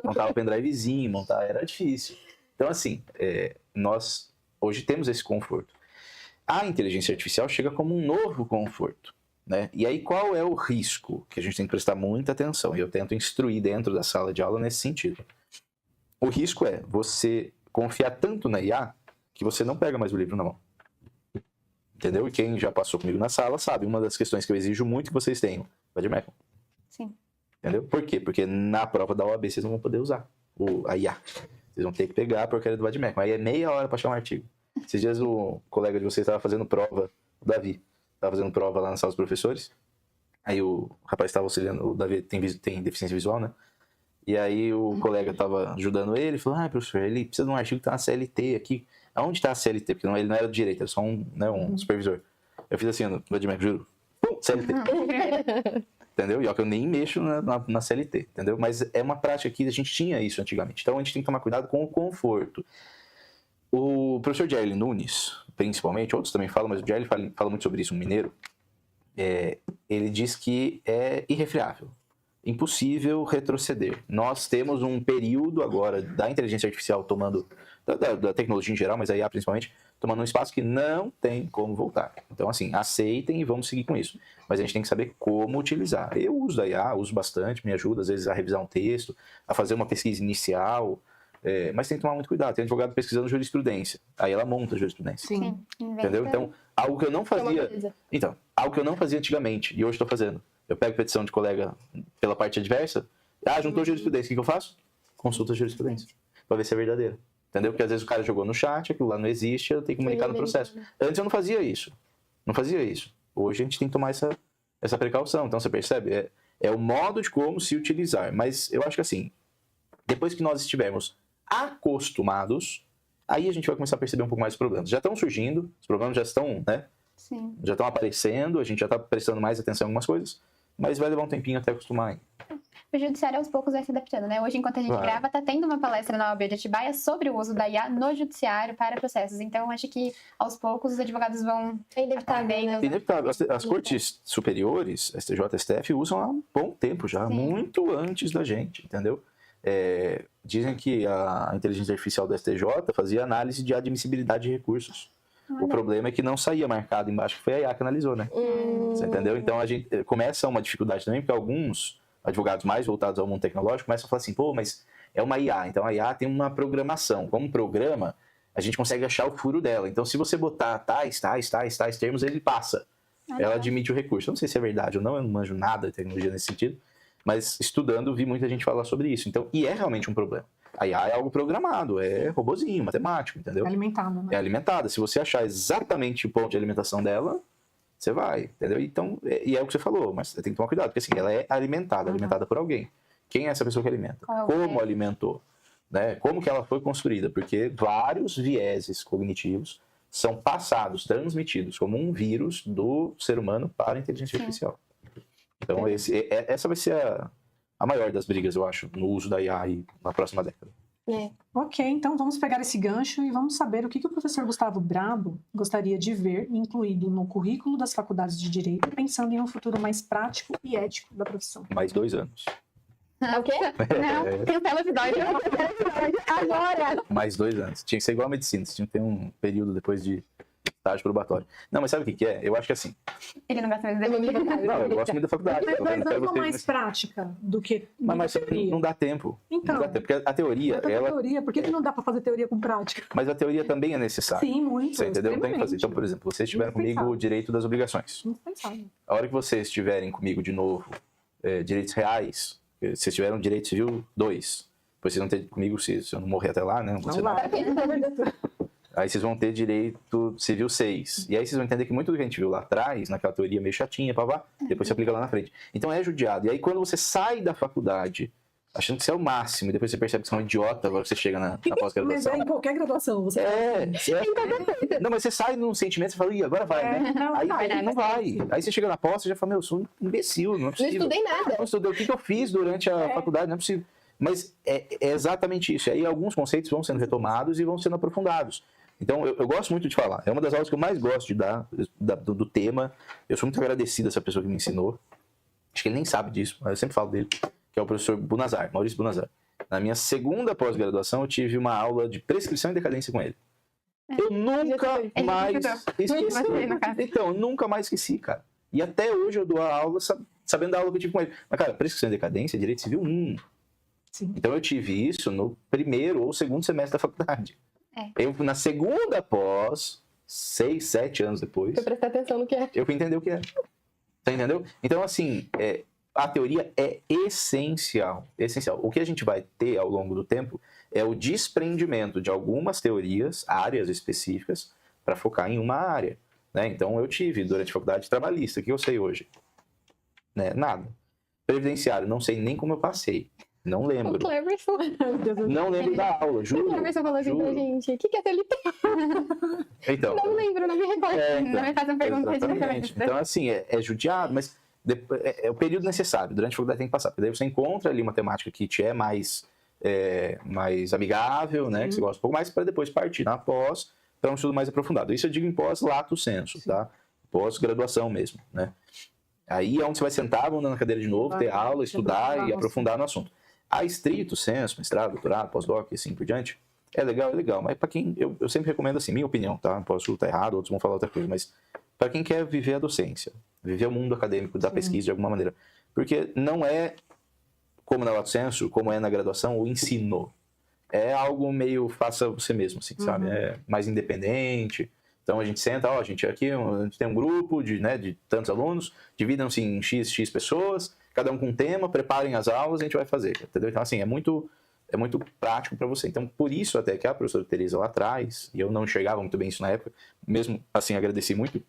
Montar o pendrivezinho, era difícil. Então, assim, nós hoje temos esse conforto. A inteligência artificial chega como um novo conforto, né? E aí, qual é o risco que a gente tem que prestar muita atenção? E eu tento instruir dentro da sala de aula nesse sentido. O risco é você confiar tanto na IA que você não pega mais o livro na mão. Entendeu? E quem já passou comigo na sala sabe, uma das questões que eu exijo muito que vocês tenham, vademecum. Sim. Entendeu? Por quê? Porque na prova da OAB vocês não vão poder usar a IA. Vocês vão ter que pegar a porcaria do vademecum. Aí é meia hora para achar um artigo. Esses dias o colega de vocês estava fazendo prova, o Davi, estava fazendo prova lá na sala dos professores. Aí o rapaz estava auxiliando, o Davi tem deficiência visual, né? E aí o colega estava ajudando ele, falou, professor, ele precisa de um artigo que tá na CLT aqui. Aonde está a CLT? Porque ele não era do direito, era só um supervisor. Eu fiz assim, no vademecum, juro, CLT. Entendeu? E ó, que eu nem mexo na CLT, entendeu? Mas é uma prática que a gente tinha isso antigamente. Então a gente tem que tomar cuidado com o conforto. O professor Jerry Nunes, principalmente, outros também falam, mas o Jerry fala muito sobre isso, um mineiro. Ele diz que é irrefreável, impossível retroceder. Nós temos um período agora da inteligência artificial tomando, da tecnologia em geral, mas a IA principalmente, tomando um espaço que não tem como voltar. Então, assim, aceitem e vamos seguir com isso. Mas a gente tem que saber como utilizar. Eu uso a IA, uso bastante, me ajuda às vezes a revisar um texto, a fazer uma pesquisa inicial, mas tem que tomar muito cuidado. Tem advogado pesquisando jurisprudência, aí ela monta a jurisprudência. Sim. Entendeu? Então, algo que eu não fazia... algo que eu não fazia antigamente e hoje estou fazendo. Eu pego petição de colega pela parte adversa, juntou jurisprudência, o que eu faço? Consulta a jurisprudência, para ver se é verdadeira. Entendeu? Porque às vezes o cara jogou no chat, aquilo lá não existe, eu tenho que comunicar no processo. Antes eu não fazia isso. Hoje a gente tem que tomar essa precaução. Então você percebe? É o modo de como se utilizar. Mas eu acho que assim, depois que nós estivermos acostumados, aí a gente vai começar a perceber um pouco mais os problemas. Já estão surgindo, os problemas já estão, né? Sim. Já estão aparecendo, a gente já está prestando mais atenção em algumas coisas, mas vai levar um tempinho até acostumar aí. O judiciário aos poucos vai se adaptando, né? Hoje, enquanto a gente grava, tá tendo uma palestra na OAB de Atibaia sobre o uso da IA no judiciário para processos. Então, acho que aos poucos os advogados vão... É inevitável, né? Inevitável. As cortes superiores, STJ e STF, usam há um bom tempo já, muito antes da gente, entendeu? Dizem que a inteligência artificial do STJ fazia análise de admissibilidade de recursos. O problema é que não saía marcado embaixo, que foi a IA que analisou, né? Você entendeu? Então, a gente começa uma dificuldade também, porque alguns advogados mais voltados ao mundo tecnológico começam a falar assim, mas é uma IA, então a IA tem uma programação. Como programa, a gente consegue achar o furo dela. Então, se você botar tais termos, ele passa. Ela admite o recurso. Eu não sei se é verdade ou não, eu não manjo nada de tecnologia nesse sentido, mas estudando, vi muita gente falar sobre isso. Então, e é realmente um problema. A IA é algo programado, é robozinho, matemático, entendeu? É alimentada, né? É alimentada. Se você achar exatamente o ponto de alimentação dela, você vai, entendeu? Então, e é o que você falou, mas você tem que tomar cuidado, porque assim, ela é alimentada por alguém. Quem é essa pessoa que alimenta? Como alimentou? Né? Como que ela foi construída? Porque vários vieses cognitivos são passados, transmitidos como um vírus do ser humano para a inteligência artificial. Então, essa vai ser a maior das brigas, eu acho, no uso da IA aí na próxima década. Ok, então vamos pegar esse gancho e vamos saber o que o professor Gustavo Brabo gostaria de ver incluído no currículo das faculdades de Direito, pensando em um futuro mais prático e ético da profissão. Mais 2 anos. É o quê? Não, cancela o episódio. Agora! Mais 2 anos. Tinha que ser igual a medicina, você tinha que ter um período depois de estágio probatório. Não, mas sabe o que é? Eu acho que assim... Ele não gosta mesmo da Não, eu gosto muito da faculdade. Mas não é mais prática do que Mas teoria. não dá tempo. Então, não dá tempo, porque a teoria, teoria, por que não dá para fazer teoria com prática? Mas a teoria também é necessária. Sim, muito. Você entendeu? Tem que fazer. Então, por exemplo, vocês tiveram comigo o direito das obrigações. Indispensável. A hora que vocês estiverem comigo de novo, direitos reais, vocês tiveram direito civil 2. Depois vocês vão ter comigo, se eu não morrer até lá, né? Não vai. Aí vocês vão ter direito civil 6. E aí vocês vão entender que muito do que a gente viu lá atrás, naquela teoria meio chatinha, depois você aplica lá na frente. Então é judiado. E aí quando você sai da faculdade, achando que você é o máximo, e depois você percebe que você é um idiota, agora que você chega na pós-graduação. Mas é em qualquer graduação. Você Não, mas você sai num sentimento, você fala, ih, agora vai, né? Aí não vai. Aí você chega na pós, você já fala, eu sou um imbecil, não é Não possível. estudei nada. Não estudei. O que eu fiz durante a faculdade, não é possível. Mas é exatamente isso. E aí alguns conceitos vão sendo retomados e vão sendo aprofundados. Então, eu gosto muito de falar. É uma das aulas que eu mais gosto de dar, do tema. Eu sou muito agradecido a essa pessoa que me ensinou. Acho que ele nem sabe disso, mas eu sempre falo dele, que é o professor Bunazar, Maurício Bunazar. Na minha segunda pós-graduação, eu tive uma aula de prescrição e decadência com ele. Eu nunca mais esqueci. Então, eu nunca mais esqueci, cara. E até hoje eu dou a aula sabendo da aula que eu tive com ele. Mas, cara, prescrição e decadência é direito civil 1. Sim. Então, eu tive isso no primeiro ou segundo semestre da faculdade. Eu, na segunda pós, 6, 7 anos depois, Pra prestar atenção no que é. eu fui entender o que é. Tá entendeu? Então, assim, a teoria é essencial. Essencial. O que a gente vai ter ao longo do tempo é o desprendimento de algumas teorias, áreas específicas, para focar em uma área. Né? Então, eu tive, durante a faculdade, trabalhista. O que eu sei hoje? Né? Nada. Previdenciário, não sei nem como eu passei. Não O lembro. Cleverson. Não lembro da aula, O juro. Cleverson falou assim pra juro. gente: o que é TLT? Então, Não lembro, não me recordo. então, Não me façam perguntas exatamente. diretamente. Então, assim, é judiado, mas é o período necessário. Durante a faculdade tem que passar. Porque daí você encontra ali uma temática que te é mais amigável, né? Que você gosta um pouco mais, para depois partir na pós para um estudo mais aprofundado. Isso eu digo em pós lato sensu, tá? Pós-graduação mesmo, né? Aí é onde você vai sentar, vão na cadeira de novo, ter aula, estudar e aprofundar no assunto. A estrito senso, mestrado, doutorado, pós-doc e assim por diante, é legal, mas para quem, eu sempre recomendo assim, minha opinião, tá? Posso estar errado, outros vão falar outra coisa, mas para quem quer viver a docência, viver o mundo acadêmico da pesquisa de alguma maneira, porque não é como na lato sensu, como é na graduação, o ensino. É algo meio faça você mesmo, assim, sabe? É mais independente. Então a gente senta, a gente aqui, a gente tem um grupo de tantos alunos, dividam-se em X pessoas, cada um com um tema, preparem as aulas e a gente vai fazer, entendeu? Então, assim, é muito prático para você. Então, por isso até que a professora Teresa lá atrás, e eu não enxergava muito bem isso na época, mesmo assim, agradeci muito,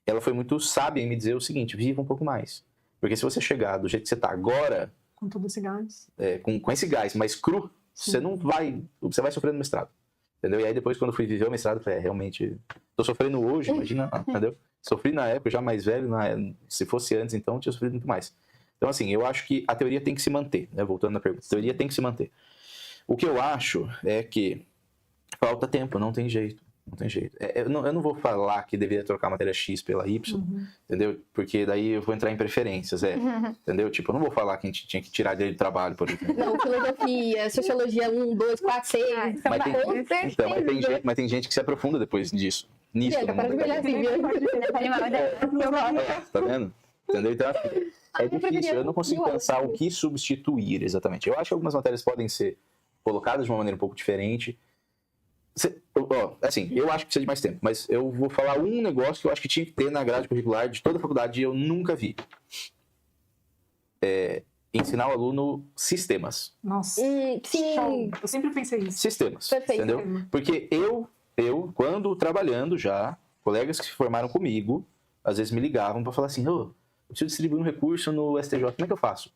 ela foi muito sábia em me dizer o seguinte: viva um pouco mais. Porque se você chegar do jeito que você está agora, Com todo esse gás. com esse gás mais cru, você vai sofrer no mestrado. Entendeu? E aí depois, quando eu fui viver o mestrado, eu falei, realmente, tô sofrendo hoje, imagina, entendeu? Sofri na época, já mais velho, se fosse antes, então, eu tinha sofrido muito mais. Então, assim, eu acho que a teoria tem que se manter, né? Voltando na pergunta, a teoria tem que se manter. O que eu acho é que falta tempo, não tem jeito. Não tem jeito. Eu não vou falar que deveria trocar a matéria X pela Y, entendeu? Porque daí eu vou entrar em preferências, entendeu? Tipo, eu não vou falar que a gente tinha que tirar dele de trabalho, por exemplo. Não, filosofia, sociologia 1, 2, 4, 6. Mas tem gente que se aprofunda depois disso. Nisso. Bianca, para de me olhar assim, Tá vendo? Entendeu? Então, é difícil. Eu não consigo pensar o que substituir exatamente. Eu acho que algumas matérias podem ser colocadas de uma maneira um pouco diferente. Assim, eu acho que precisa de mais tempo, mas eu vou falar um negócio que eu acho que tinha que ter na grade curricular de toda a faculdade e eu nunca vi. Ensinar o aluno sistemas. Nossa. Sim. Show. Eu sempre pensei isso. Sistemas. Perfeito. Entendeu? Porque eu, quando trabalhando já, colegas que se formaram comigo, às vezes me ligavam para falar assim: eu preciso distribuir um recurso no STJ, como é que eu faço?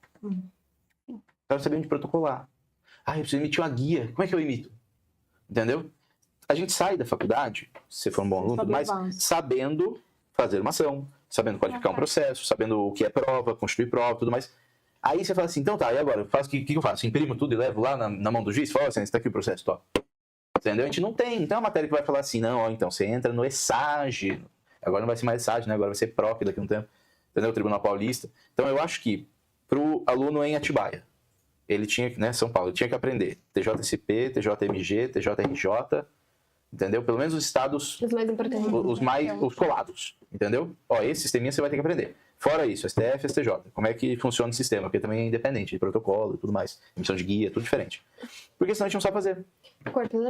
Quero saber onde protocolar. Eu preciso emitir uma guia, como é que eu emito? Entendeu? A gente sai da faculdade, se for um bom aluno, mas sabendo fazer uma ação, sabendo qualificar um processo, sabendo o que é prova, constituir prova, tudo mais. Aí você fala assim, então tá, e agora? O que eu faço? Imprimo tudo e levo lá na mão do juiz? Fala assim, está aqui o processo, top. Entendeu? A gente não tem. Então é uma matéria que vai falar assim, não, então você entra no ESAGE. Agora não vai ser mais ESAGE, né? Agora vai ser PROC daqui a um tempo. Entendeu? O Tribunal Paulista. Então eu acho que pro aluno em Atibaia, ele tinha, né, São Paulo, ele tinha que aprender TJSP, TJMG, TJRJ, entendeu? Pelo menos os estados, Os mais importantes. os colados, entendeu? Esse sisteminha você vai ter que aprender. Fora isso, STF, STJ, como é que funciona o sistema, porque também é independente de protocolo e tudo mais, emissão de guia, tudo diferente. Porque senão a gente não sabe fazer,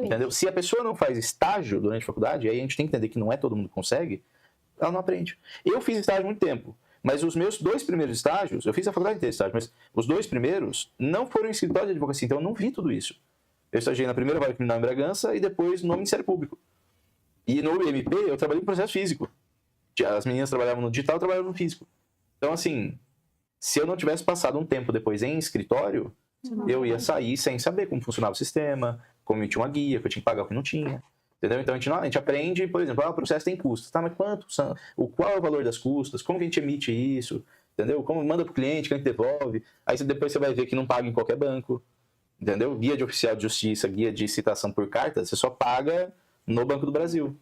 entendeu? Se a pessoa não faz estágio durante a faculdade, aí a gente tem que entender que não é todo mundo que consegue, ela não aprende. Eu fiz estágio há muito tempo. Mas os meus 2 primeiros estágios, eu fiz a faculdade inteira de estágio, mas os 2 primeiros não foram em escritório de advocacia, então eu não vi tudo isso. Eu estagiei na primeira vara criminal em Bragança e depois no Ministério Público. E no MP eu trabalhei com processo físico. As meninas trabalhavam no digital, eu trabalhava no físico. Então, assim, se eu não tivesse passado um tempo depois em escritório, eu ia sair sem saber como funcionava o sistema, como emitir uma guia, que eu tinha que pagar o que não tinha. Entendeu? Então a gente aprende, por exemplo, o processo tem custos. Tá, mas quanto são? Qual é o valor das custas? Como que a gente emite isso? entendeu? Como manda pro cliente, o cliente devolve, aí depois você vai ver que não paga em qualquer banco, entendeu? Guia de oficial de justiça, guia de citação por carta, você só paga no Banco do Brasil.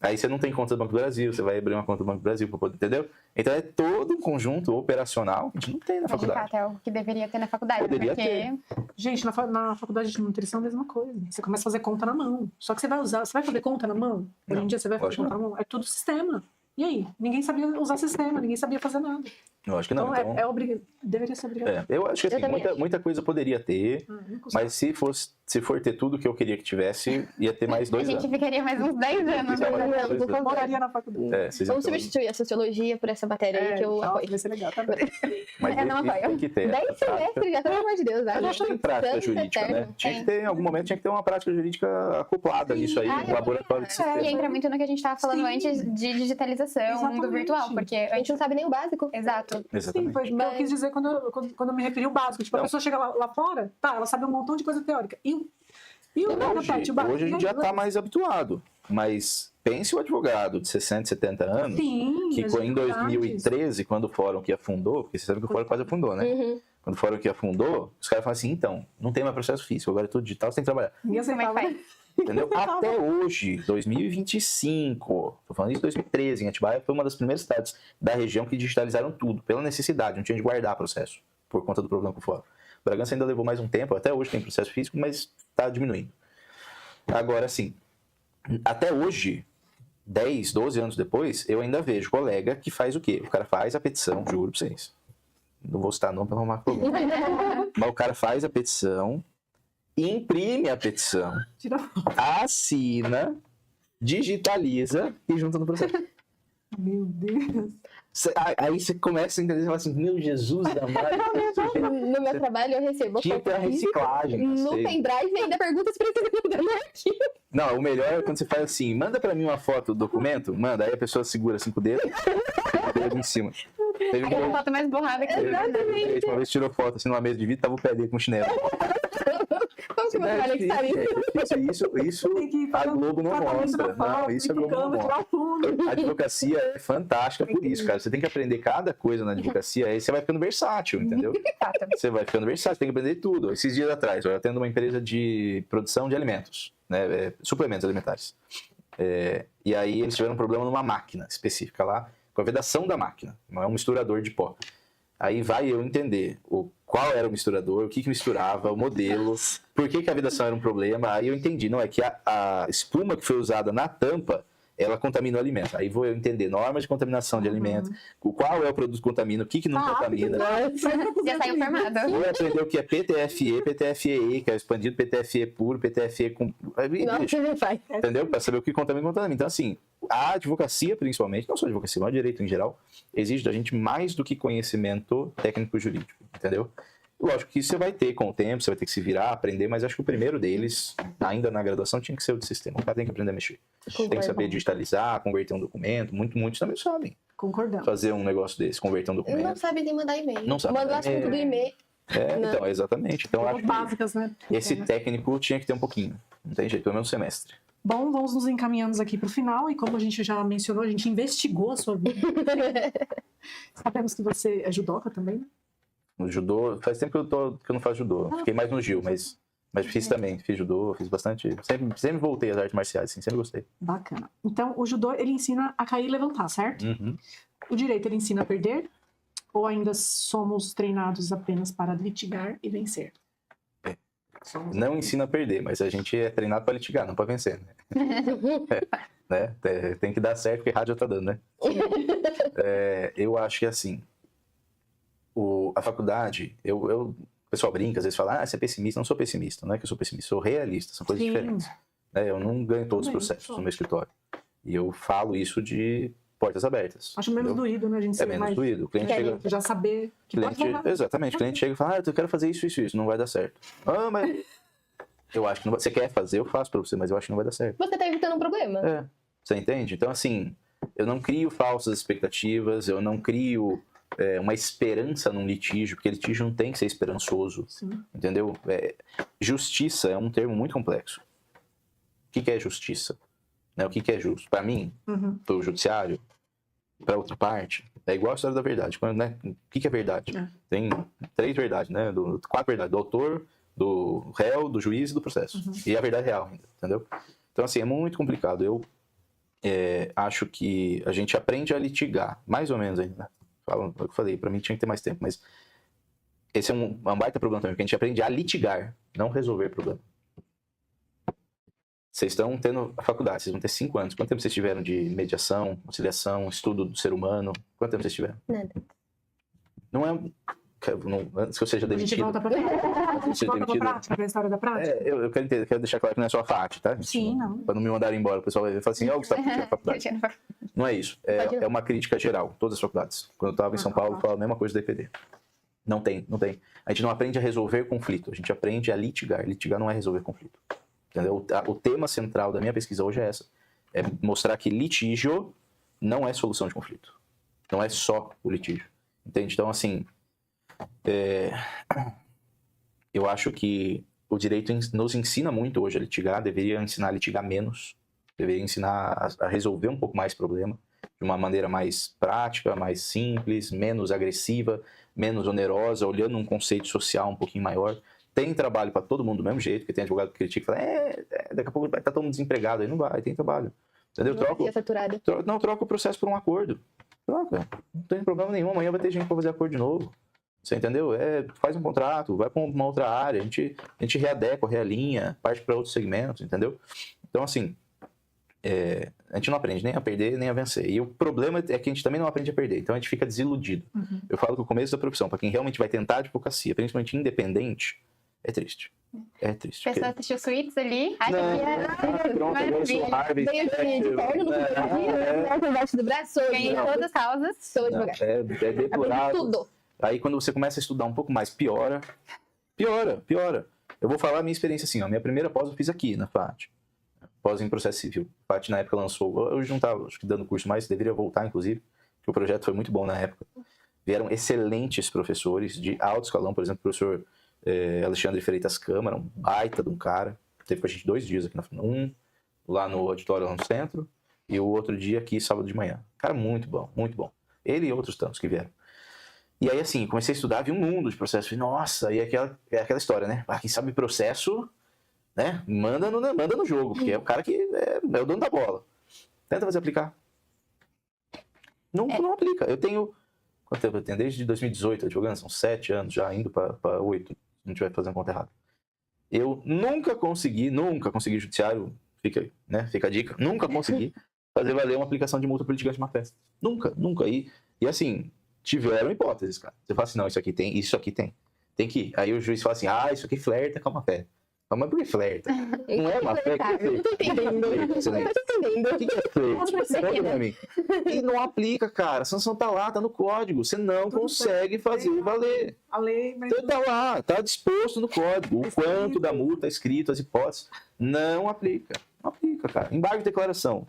Aí você não tem conta do Banco do Brasil, você vai abrir uma conta do Banco do Brasil para poder, entendeu? Então é todo um conjunto operacional que a gente não tem na De faculdade. fato, é algo que deveria ter na faculdade, Poderia porque Gente, na faculdade de nutrição é a mesma coisa. Você começa a fazer conta na mão. Só que você vai fazer conta na mão? Hoje em Não, dia você vai fazer lógico conta na mão? É tudo sistema. E aí? Ninguém sabia usar sistema, ninguém sabia fazer nada. Eu acho que não. Então, Então, deveria ser obrigatório. eu acho que Eu assim, também acho. muita coisa poderia ter, Não custa. mas se for ter tudo que eu queria que tivesse, ia ter mais a 2 gente anos. ficaria mais uns 10 anos. Não, né? não, por favor. Moraria na faculdade. Vocês Vamos iam ter- substituir a sociologia por essa matéria aí que eu nossa, apoio. vai ser legal também. Mas Eu não isso apoio. tem que ter. 10 essa prática. semestres já, pelo amor de Deus. A gente tem prática Tanto jurídica, né? eterno. Tinha que ter, em algum momento, tinha que ter uma prática jurídica acoplada nisso aí, Ah, um laboratório de E sistema. entra muito no que a gente estava falando Sim. antes de digitalização, mundo Exatamente. virtual, porque A gente não sabe nem o básico. exato. Sim, Exatamente. foi o que eu quis dizer quando eu me referi ao básico. Tipo, a Não. pessoa chega lá fora, tá, ela sabe um montão de coisa teórica. E o Pet, o básico? Hoje a gente já está mais habituado, mas pense o advogado de 60, 70 anos, Sim, que as em dificuldades. 2013, quando o fórum que afundou, porque você sabe que o fórum quase afundou, né? Uhum. Quando o fórum que afundou, os caras falaram assim, então, não tem mais processo físico, agora é tudo digital, você tem que trabalhar. Ninguém Como é que aceitava. faz? Entendeu? Até hoje, 2025, tô falando isso de 2013, em Atibaia foi uma das primeiras cidades da região que digitalizaram tudo, pela necessidade, não tinha de guardar processo, por conta do problema com o fórum. Bragança ainda levou mais um tempo, até hoje tem processo físico, mas está diminuindo. Agora, assim, até hoje, 10, 12 anos depois, eu ainda vejo colega que faz o quê? O cara faz a petição, juro pra vocês. Não vou citar nome pra não arrumar problema. Mas o cara faz a petição, imprime a petição, Tira assina, digitaliza e junta no processo. Meu Deus. Aí você começa a entender, você fala assim, meu Jesus amado, No meu trabalho eu recebo tinha que ter a foto física reciclagem. no sei. pendrive e ainda pergunta se precisa mudar no arquivo. Não, o melhor é quando você faz assim, manda pra mim uma foto do documento, manda, aí a pessoa segura assim com o dedo, o dedo em cima. Teve Aquela um foto mais borrada que gente uma vez tirou foto assim numa mesa de vidro, tava o pé dele com chinelo. Como que você olha que está isso? Isso Tem que a fazer Globo não tratamento mostra. na foto, Não, isso a tem Globo não câmera, mostra. tirar fundo. A advocacia é fantástica por isso, cara. Você tem que aprender cada coisa na advocacia, aí você vai ficando versátil, entendeu? fato. Você vai ficando versátil, tem que aprender tudo. Esses dias atrás, eu atendo uma empresa de produção de alimentos, né, suplementos alimentares. E aí eles tiveram um problema numa máquina específica lá, com a vedação da máquina, não é um misturador de pó. Aí vai eu entender qual era o misturador, o que misturava, o modelo, por que a vedação era um problema. Aí eu entendi, não, é que a espuma que foi usada na tampa, ela contamina o alimento. Aí vou eu entender normas de contaminação de alimento, qual é o produto que contamina, o que não contamina. Já saiu formado. Vou aprender o que é PTFE, PTFEE, que é o expandido, PTFE puro, PTFE com... Não, você não faz. Entendeu? Para saber o que contamina e não contamina. Então, assim, a advocacia, principalmente, não só a advocacia, mas o direito em geral, exige da gente mais do que conhecimento técnico-jurídico, entendeu? Lógico que isso você vai ter com o tempo, você vai ter que se virar, aprender, mas acho que o primeiro deles, ainda na graduação, tinha que ser o de sistema. O cara tem que aprender a mexer. Tem que saber digitalizar, converter um documento. Muitos também sabem Concordamos. fazer um negócio desse, converter um Não documento. sabe nem mandar e-mail. Não sabe Manda o mandar assunto do e-mail. Então, exatamente. Então, Coisas acho básicas, né? que esse técnico tinha que ter um pouquinho. Não tem jeito, pelo menos um semestre. Bom, vamos nos encaminhando aqui para o final. E como a gente já mencionou, a gente investigou a sua vida. Sabemos que você é judoca também, né? No judô, faz tempo que eu não faço judô. Fiquei mais no Gil, mas fiz também. Fiz judô, fiz bastante. Sempre voltei às artes marciais, assim, sempre gostei. Bacana. Então, o judô, ele ensina a cair e levantar, certo? Uhum. O direito, ele ensina a perder? Ou ainda somos treinados apenas para litigar e vencer? Somos... Não ensina a perder, mas a gente é treinado para litigar, não para vencer, né? Tem que dar certo, porque rádio já tá dando, né? Eu acho que assim, a faculdade, o pessoal brinca, às vezes fala, você é pessimista. Não sou pessimista, não é que eu sou pessimista, sou realista, são coisas Sim. diferentes. Né? Eu não ganho todos os Também, processos só. no meu escritório. E eu falo isso de portas abertas. Acho menos entendeu? doído, né? A gente É ser menos mais... doído. O cliente chega... Já saber que pode Cliente, levar. exatamente, o cliente chega e fala, eu quero fazer isso, não vai dar certo. Mas eu acho que não vai... Você quer fazer, eu faço pra você, mas eu acho que não vai dar certo. Você tá evitando um problema. Você entende? Então, assim, eu não crio falsas expectativas, eu não crio uma esperança num litígio, porque litígio não tem que ser esperançoso, Sim. entendeu? Justiça é um termo muito complexo. O que é justiça? Né? O que é justo? Para mim, Uhum. para o judiciário, para outra parte, É igual a história da verdade. Quando, né, o que é verdade? Tem 3 verdades, né? 4 verdades. Do autor, do réu, do juiz e do processo. E a verdade real ainda, entendeu? Então, assim, é muito complicado. Eu acho que a gente aprende a litigar, mais ou menos ainda. Falando o que eu falei, pra mim tinha que ter mais tempo, mas esse é um baita problema também, porque a gente aprende a litigar, não resolver problema. Vocês estão tendo a faculdade, vocês vão ter 5 anos. Quanto tempo vocês tiveram de mediação, conciliação, estudo do ser humano? Quanto tempo vocês tiveram? Nada. Não é... antes que eu seja A gente demitido. volta pra prática, pra história da prática. Eu quero deixar claro que não é só a FAT, tá? Sim, não. Pra não me mandarem embora. O pessoal vai falar assim, Gustavo, você tinha faculdade. Não é isso. É uma crítica geral, todas as faculdades. Quando eu estava em São Paulo, eu falava a mesma coisa do EPD. Não tem. A gente não aprende a resolver conflito, a gente aprende a litigar. Litigar não é resolver conflito. Entendeu? O tema central da minha pesquisa hoje é essa. É mostrar que litígio não é solução de conflito. Não é só o litígio. Entende? Então, assim, eu acho que o direito nos ensina muito hoje a litigar, deveria ensinar a litigar menos, deveria ensinar a resolver um pouco mais problema, de uma maneira mais prática, mais simples, menos agressiva, menos onerosa, olhando um conceito social um pouquinho maior. Tem trabalho para todo mundo do mesmo jeito, porque tem advogado que critica e fala, daqui a pouco vai estar todo mundo desempregado, aí não vai, tem trabalho. Entendeu? Troca o processo por um acordo. Troca, não tem problema nenhum, amanhã vai ter gente para fazer acordo de novo. Você entendeu? Faz um contrato, vai para uma outra área, a gente readequa, realinha, parte para outros segmentos, entendeu? Então, assim, a gente não aprende nem a perder, nem a vencer. E o problema é que a gente também não aprende a perder, então a gente fica desiludido. Eu falo que o começo da profissão, para quem realmente vai tentar advocacia, principalmente independente, é triste. É triste. A pessoa assistiu Suítes ali, acha Pronto, agora eu sou Harvey. Veio de perna no dia, embaixo do braço. ganhei todas as causas. Sou advogada. É deplorável. Tudo. Aí quando você começa a estudar um pouco mais, piora. Eu vou falar a minha experiência assim, ó. Minha primeira pós eu fiz aqui na FAT. Pós em processo civil. A FAT na época lançou, eu não estava dando curso mais, deveria voltar inclusive, porque o projeto foi muito bom na época. Vieram excelentes professores de alto escalão, por exemplo, o professor Alexandre Freitas Câmara, um baita de um cara. Teve com a gente 2 dias aqui um lá no auditório lá no centro, e o outro dia aqui, sábado de manhã. Cara, muito bom, muito bom. Ele e outros tantos que vieram. E aí, assim, comecei a estudar, vi um mundo de processo. Falei, nossa, e aquela história, né? Quem sabe processo, né? Manda no jogo, porque é o cara que é o dono da bola. Tenta fazer aplicar. Não aplica. Eu tenho... Quanto tempo eu tenho? Desde 2018, advogando, são 7 anos já, indo para 8, se não estiver fazendo conta errada. Eu nunca consegui judiciário, fica a dica, nunca consegui fazer valer uma aplicação de multa por litigante de má fé. Nunca. E assim, tiveram hipóteses, cara. Você fala assim, não, isso aqui tem. Tem que ir. Aí o juiz fala assim, isso aqui flerta com a má fé. Mas por que flerta? Não é má fé? Eu não tô entendendo. O que é flerte? Explica pra mim. E não aplica, cara. A sanção tá lá, tá no código. Você não consegue fazer valer. A lei, mas... Então tá lá, tá disposto no código. O quanto da multa escrito, as hipóteses. Não aplica. Não aplica, cara. Embargo de declaração.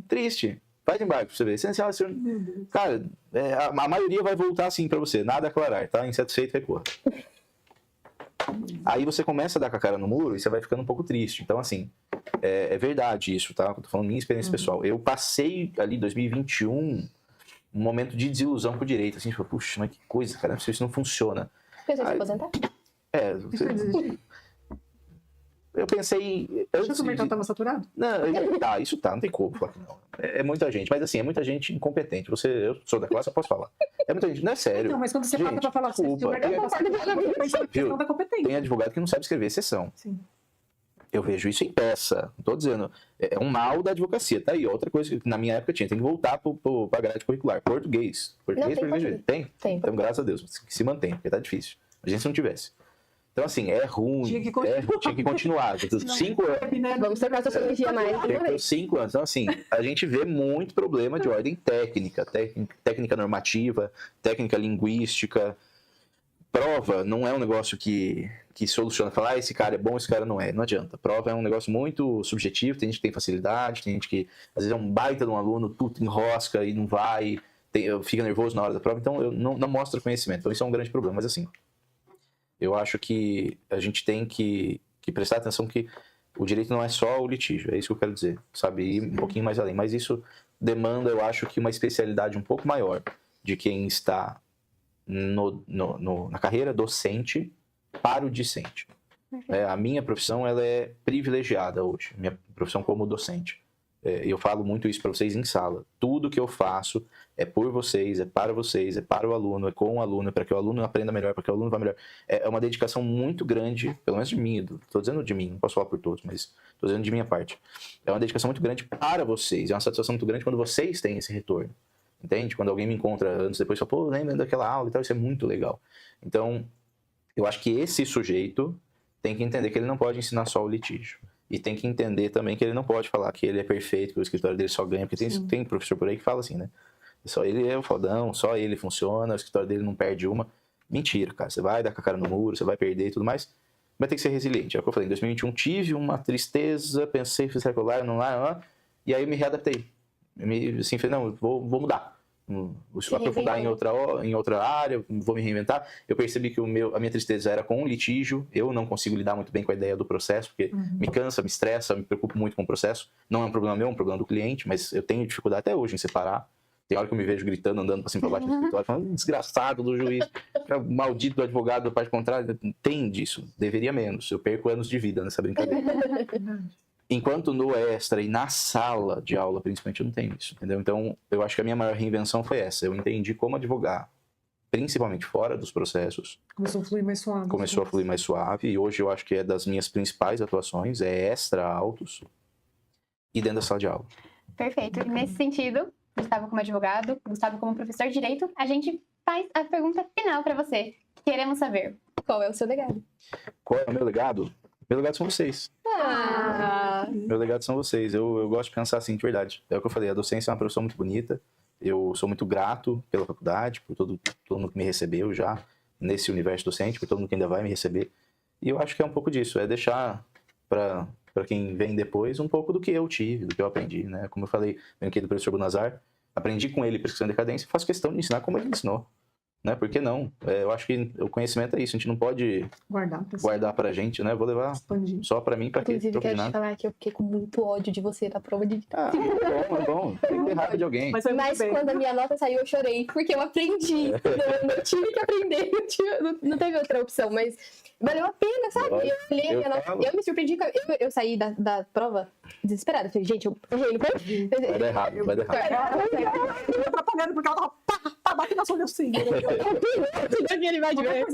Triste. Faz embargo pra você ver. Essencial, cara, a maioria vai voltar assim pra você. Nada a aclarar, tá? Insatisfeito, recorra. Aí você começa a dar com a cara no muro e você vai ficando um pouco triste. Então, assim, é verdade isso, tá? Eu tô falando minha experiência pessoal. Eu passei ali, 2021, um momento de desilusão com o direito. Assim, tipo, puxa, mas que coisa, cara, isso não funciona. Pensou em se aposentar? Eu pensei... Deixa eu comentar, estava saturado? Não, não tem como falar que não. É muita gente, mas assim, é muita gente incompetente. Eu sou da classe, eu posso falar. É muita gente, não é sério. Não, mas quando você para pra falar assim, desculpa, tem advogado que não sabe escrever exceção. Sim. Eu vejo isso em peça. Não tô dizendo, é um mal da advocacia. Tá aí, outra coisa que na minha época tinha, tem que voltar pra grade curricular. Português. Tem. Então, graças a Deus, se mantém, porque tá difícil. Imagina se não tivesse. Então, assim, é ruim. Tinha que continuar. 5 anos. Vamos trocar a sociologia mais. 5 anos. Então, assim, a gente vê muito problema de ordem técnica, técnica normativa, técnica linguística. Prova não é um negócio que soluciona. Falar, esse cara é bom, esse cara não é. Não adianta. Prova é um negócio muito subjetivo. Tem gente que tem facilidade, tem gente que, às vezes, é um baita de um aluno, tudo enrosca e não vai, fica nervoso na hora da prova. Então, não mostra conhecimento. Então, isso é um grande problema. Mas, assim, eu acho que a gente tem que prestar atenção que o direito não é só o litígio, é isso que eu quero dizer, sabe? Ir um pouquinho mais além. Mas isso demanda, eu acho, que uma especialidade um pouco maior de quem está na carreira docente para o discente. A minha profissão ela é privilegiada hoje, minha profissão como docente. Eu falo muito isso para vocês em sala. Tudo que eu faço é por vocês, é para o aluno, é com o aluno, para que o aluno aprenda melhor, para que o aluno vá melhor. É uma dedicação muito grande, pelo menos de mim, estou dizendo de mim, não posso falar por todos, mas estou dizendo de minha parte. É uma dedicação muito grande para vocês, é uma satisfação muito grande quando vocês têm esse retorno. Entende? Quando alguém me encontra anos depois e fala, pô, lembra daquela aula e tal, isso é muito legal. Então, eu acho que esse sujeito tem que entender que ele não pode ensinar só o litígio. E tem que entender também que ele não pode falar que ele é perfeito, que o escritório dele só ganha, porque tem professor por aí que fala assim, né? Só ele é o fodão, só ele funciona, o escritório dele não perde uma. Mentira, cara. Você vai dar com a cara no muro, você vai perder e tudo mais. Vai ter que ser resiliente. É o que eu falei. Em 2021 tive uma tristeza, pensei, fiz circular, não lá, e aí eu me readaptei. Assim, falei, não, vou mudar. Vou aprofundar em outra área, vou me reinventar. Eu percebi que a minha tristeza era com o litígio. Eu não consigo lidar muito bem com a ideia do processo, porque me cansa, me estressa, me preocupo muito com o processo. Não é um problema meu, é um problema do cliente, mas eu tenho dificuldade até hoje em separar. Tem hora que eu me vejo gritando, andando pra cima e pra baixo no escritório, falando, desgraçado do juiz, maldito do advogado da parte contrária. Tem disso, deveria menos. Eu perco anos de vida nessa brincadeira. Enquanto no extra e na sala de aula, principalmente, eu não tenho isso, entendeu? Então, eu acho que a minha maior reinvenção foi essa. Eu entendi como advogar, principalmente fora dos processos. Começou a fluir mais suave. Começou a fluir mais suave. E hoje eu acho que é das minhas principais atuações, é extra autos e dentro da sala de aula. Perfeito. E nesse sentido, Gustavo como advogado, Gustavo como professor de direito, a gente faz a pergunta final para você. Queremos saber. Qual é o seu legado? Qual é o meu legado? Meu legado são vocês. Meu legado são vocês. Eu gosto de pensar assim, de verdade. É o que eu falei, a docência é uma profissão muito bonita. Eu sou muito grato pela faculdade, por todo mundo que me recebeu já nesse universo docente, por todo mundo que ainda vai me receber. E eu acho que é um pouco disso, é deixar para quem vem depois um pouco do que eu tive, do que eu aprendi, né? Como eu falei, brinquei do professor Bunazar, aprendi com ele prescrição de decadência e faço questão de ensinar como ele ensinou. Né? Por que não? Eu acho que o conhecimento é isso, a gente não pode guardar pra gente, né? Eu vou levar só pra mim, pra quê? Inclusive, quero te falar que eu fiquei com muito ódio de você na prova de... É bom. Tem que ter raiva de alguém. Mas quando a minha nota saiu, eu chorei, porque eu aprendi. Eu não tive que aprender, não teve outra opção, mas valeu a pena, sabe? Eu me surpreendi, eu saí da prova desesperada. Eu falei, gente, eu errei, não foi? Vai dar errado. Eu atrapalhando porque ela tava batendo na sua assim. Ele vai de ver.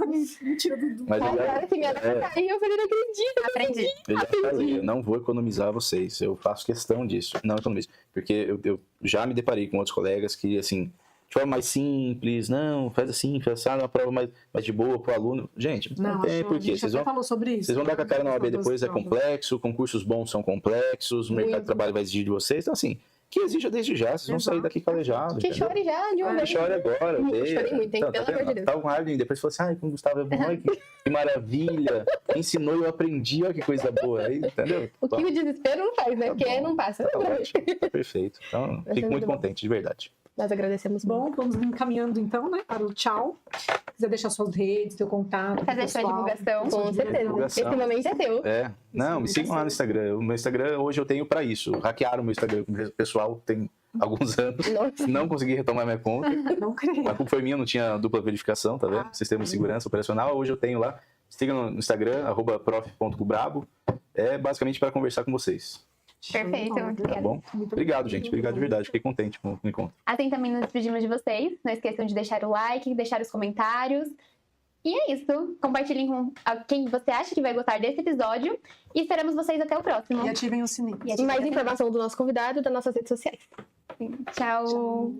Mas eu falei, não acredito. Aprendi. Eu já falei, eu não vou economizar vocês. Eu faço questão disso. Não economizo. Porque eu já me deparei com outros colegas que, assim, de forma mais simples, não, faz assim, faz uma prova mais de boa pro aluno. Gente, não tem porquê. Vocês falou sobre isso. Vocês vão dar com a cara na OAB depois, é complexo, concursos bons são complexos, o mercado de trabalho vai exigir de vocês. Então, assim, que exija desde já, vocês vão sair daqui calejados. Que chore já, de uma vez. Que chore agora. Chorei muito, pelo amor de Deus. Tava com raiva e depois falou assim, ai, como o Gustavo é bom, ai, que maravilha. Ensinou e eu aprendi, olha que coisa boa. Aí, entendeu? O que o desespero não faz, né? Porque não passa. Tá ótimo, tá perfeito. Então, fico muito contente, de verdade. Nós agradecemos. Bom, vamos encaminhando então, né, para o tchau. Se quiser deixar suas redes, seu contato. Fazer sua divulgação. Com certeza. Esse momento é teu. Não, me sigam lá no Instagram. O meu Instagram, hoje eu tenho pra isso. Hackearam o meu Instagram pessoal, tem alguns anos. Nossa. Não consegui retomar minha conta. Não creio. A culpa foi minha, não tinha dupla verificação, tá vendo? Sistema de segurança operacional. Hoje eu tenho lá. Sigam no Instagram, @prof.gubrabo. É basicamente para conversar com vocês. Perfeito, muito obrigada. Tá bom? Obrigado, gente. Obrigado de verdade. Fiquei contente com o encontro. Assim também nos despedimos de vocês. Não esqueçam de deixar o like, deixar os comentários. E é isso. Compartilhem com quem você acha que vai gostar desse episódio. E esperamos vocês até o próximo. E ativem o sininho. E mais informação do nosso convidado e das nossas redes sociais. Tchau.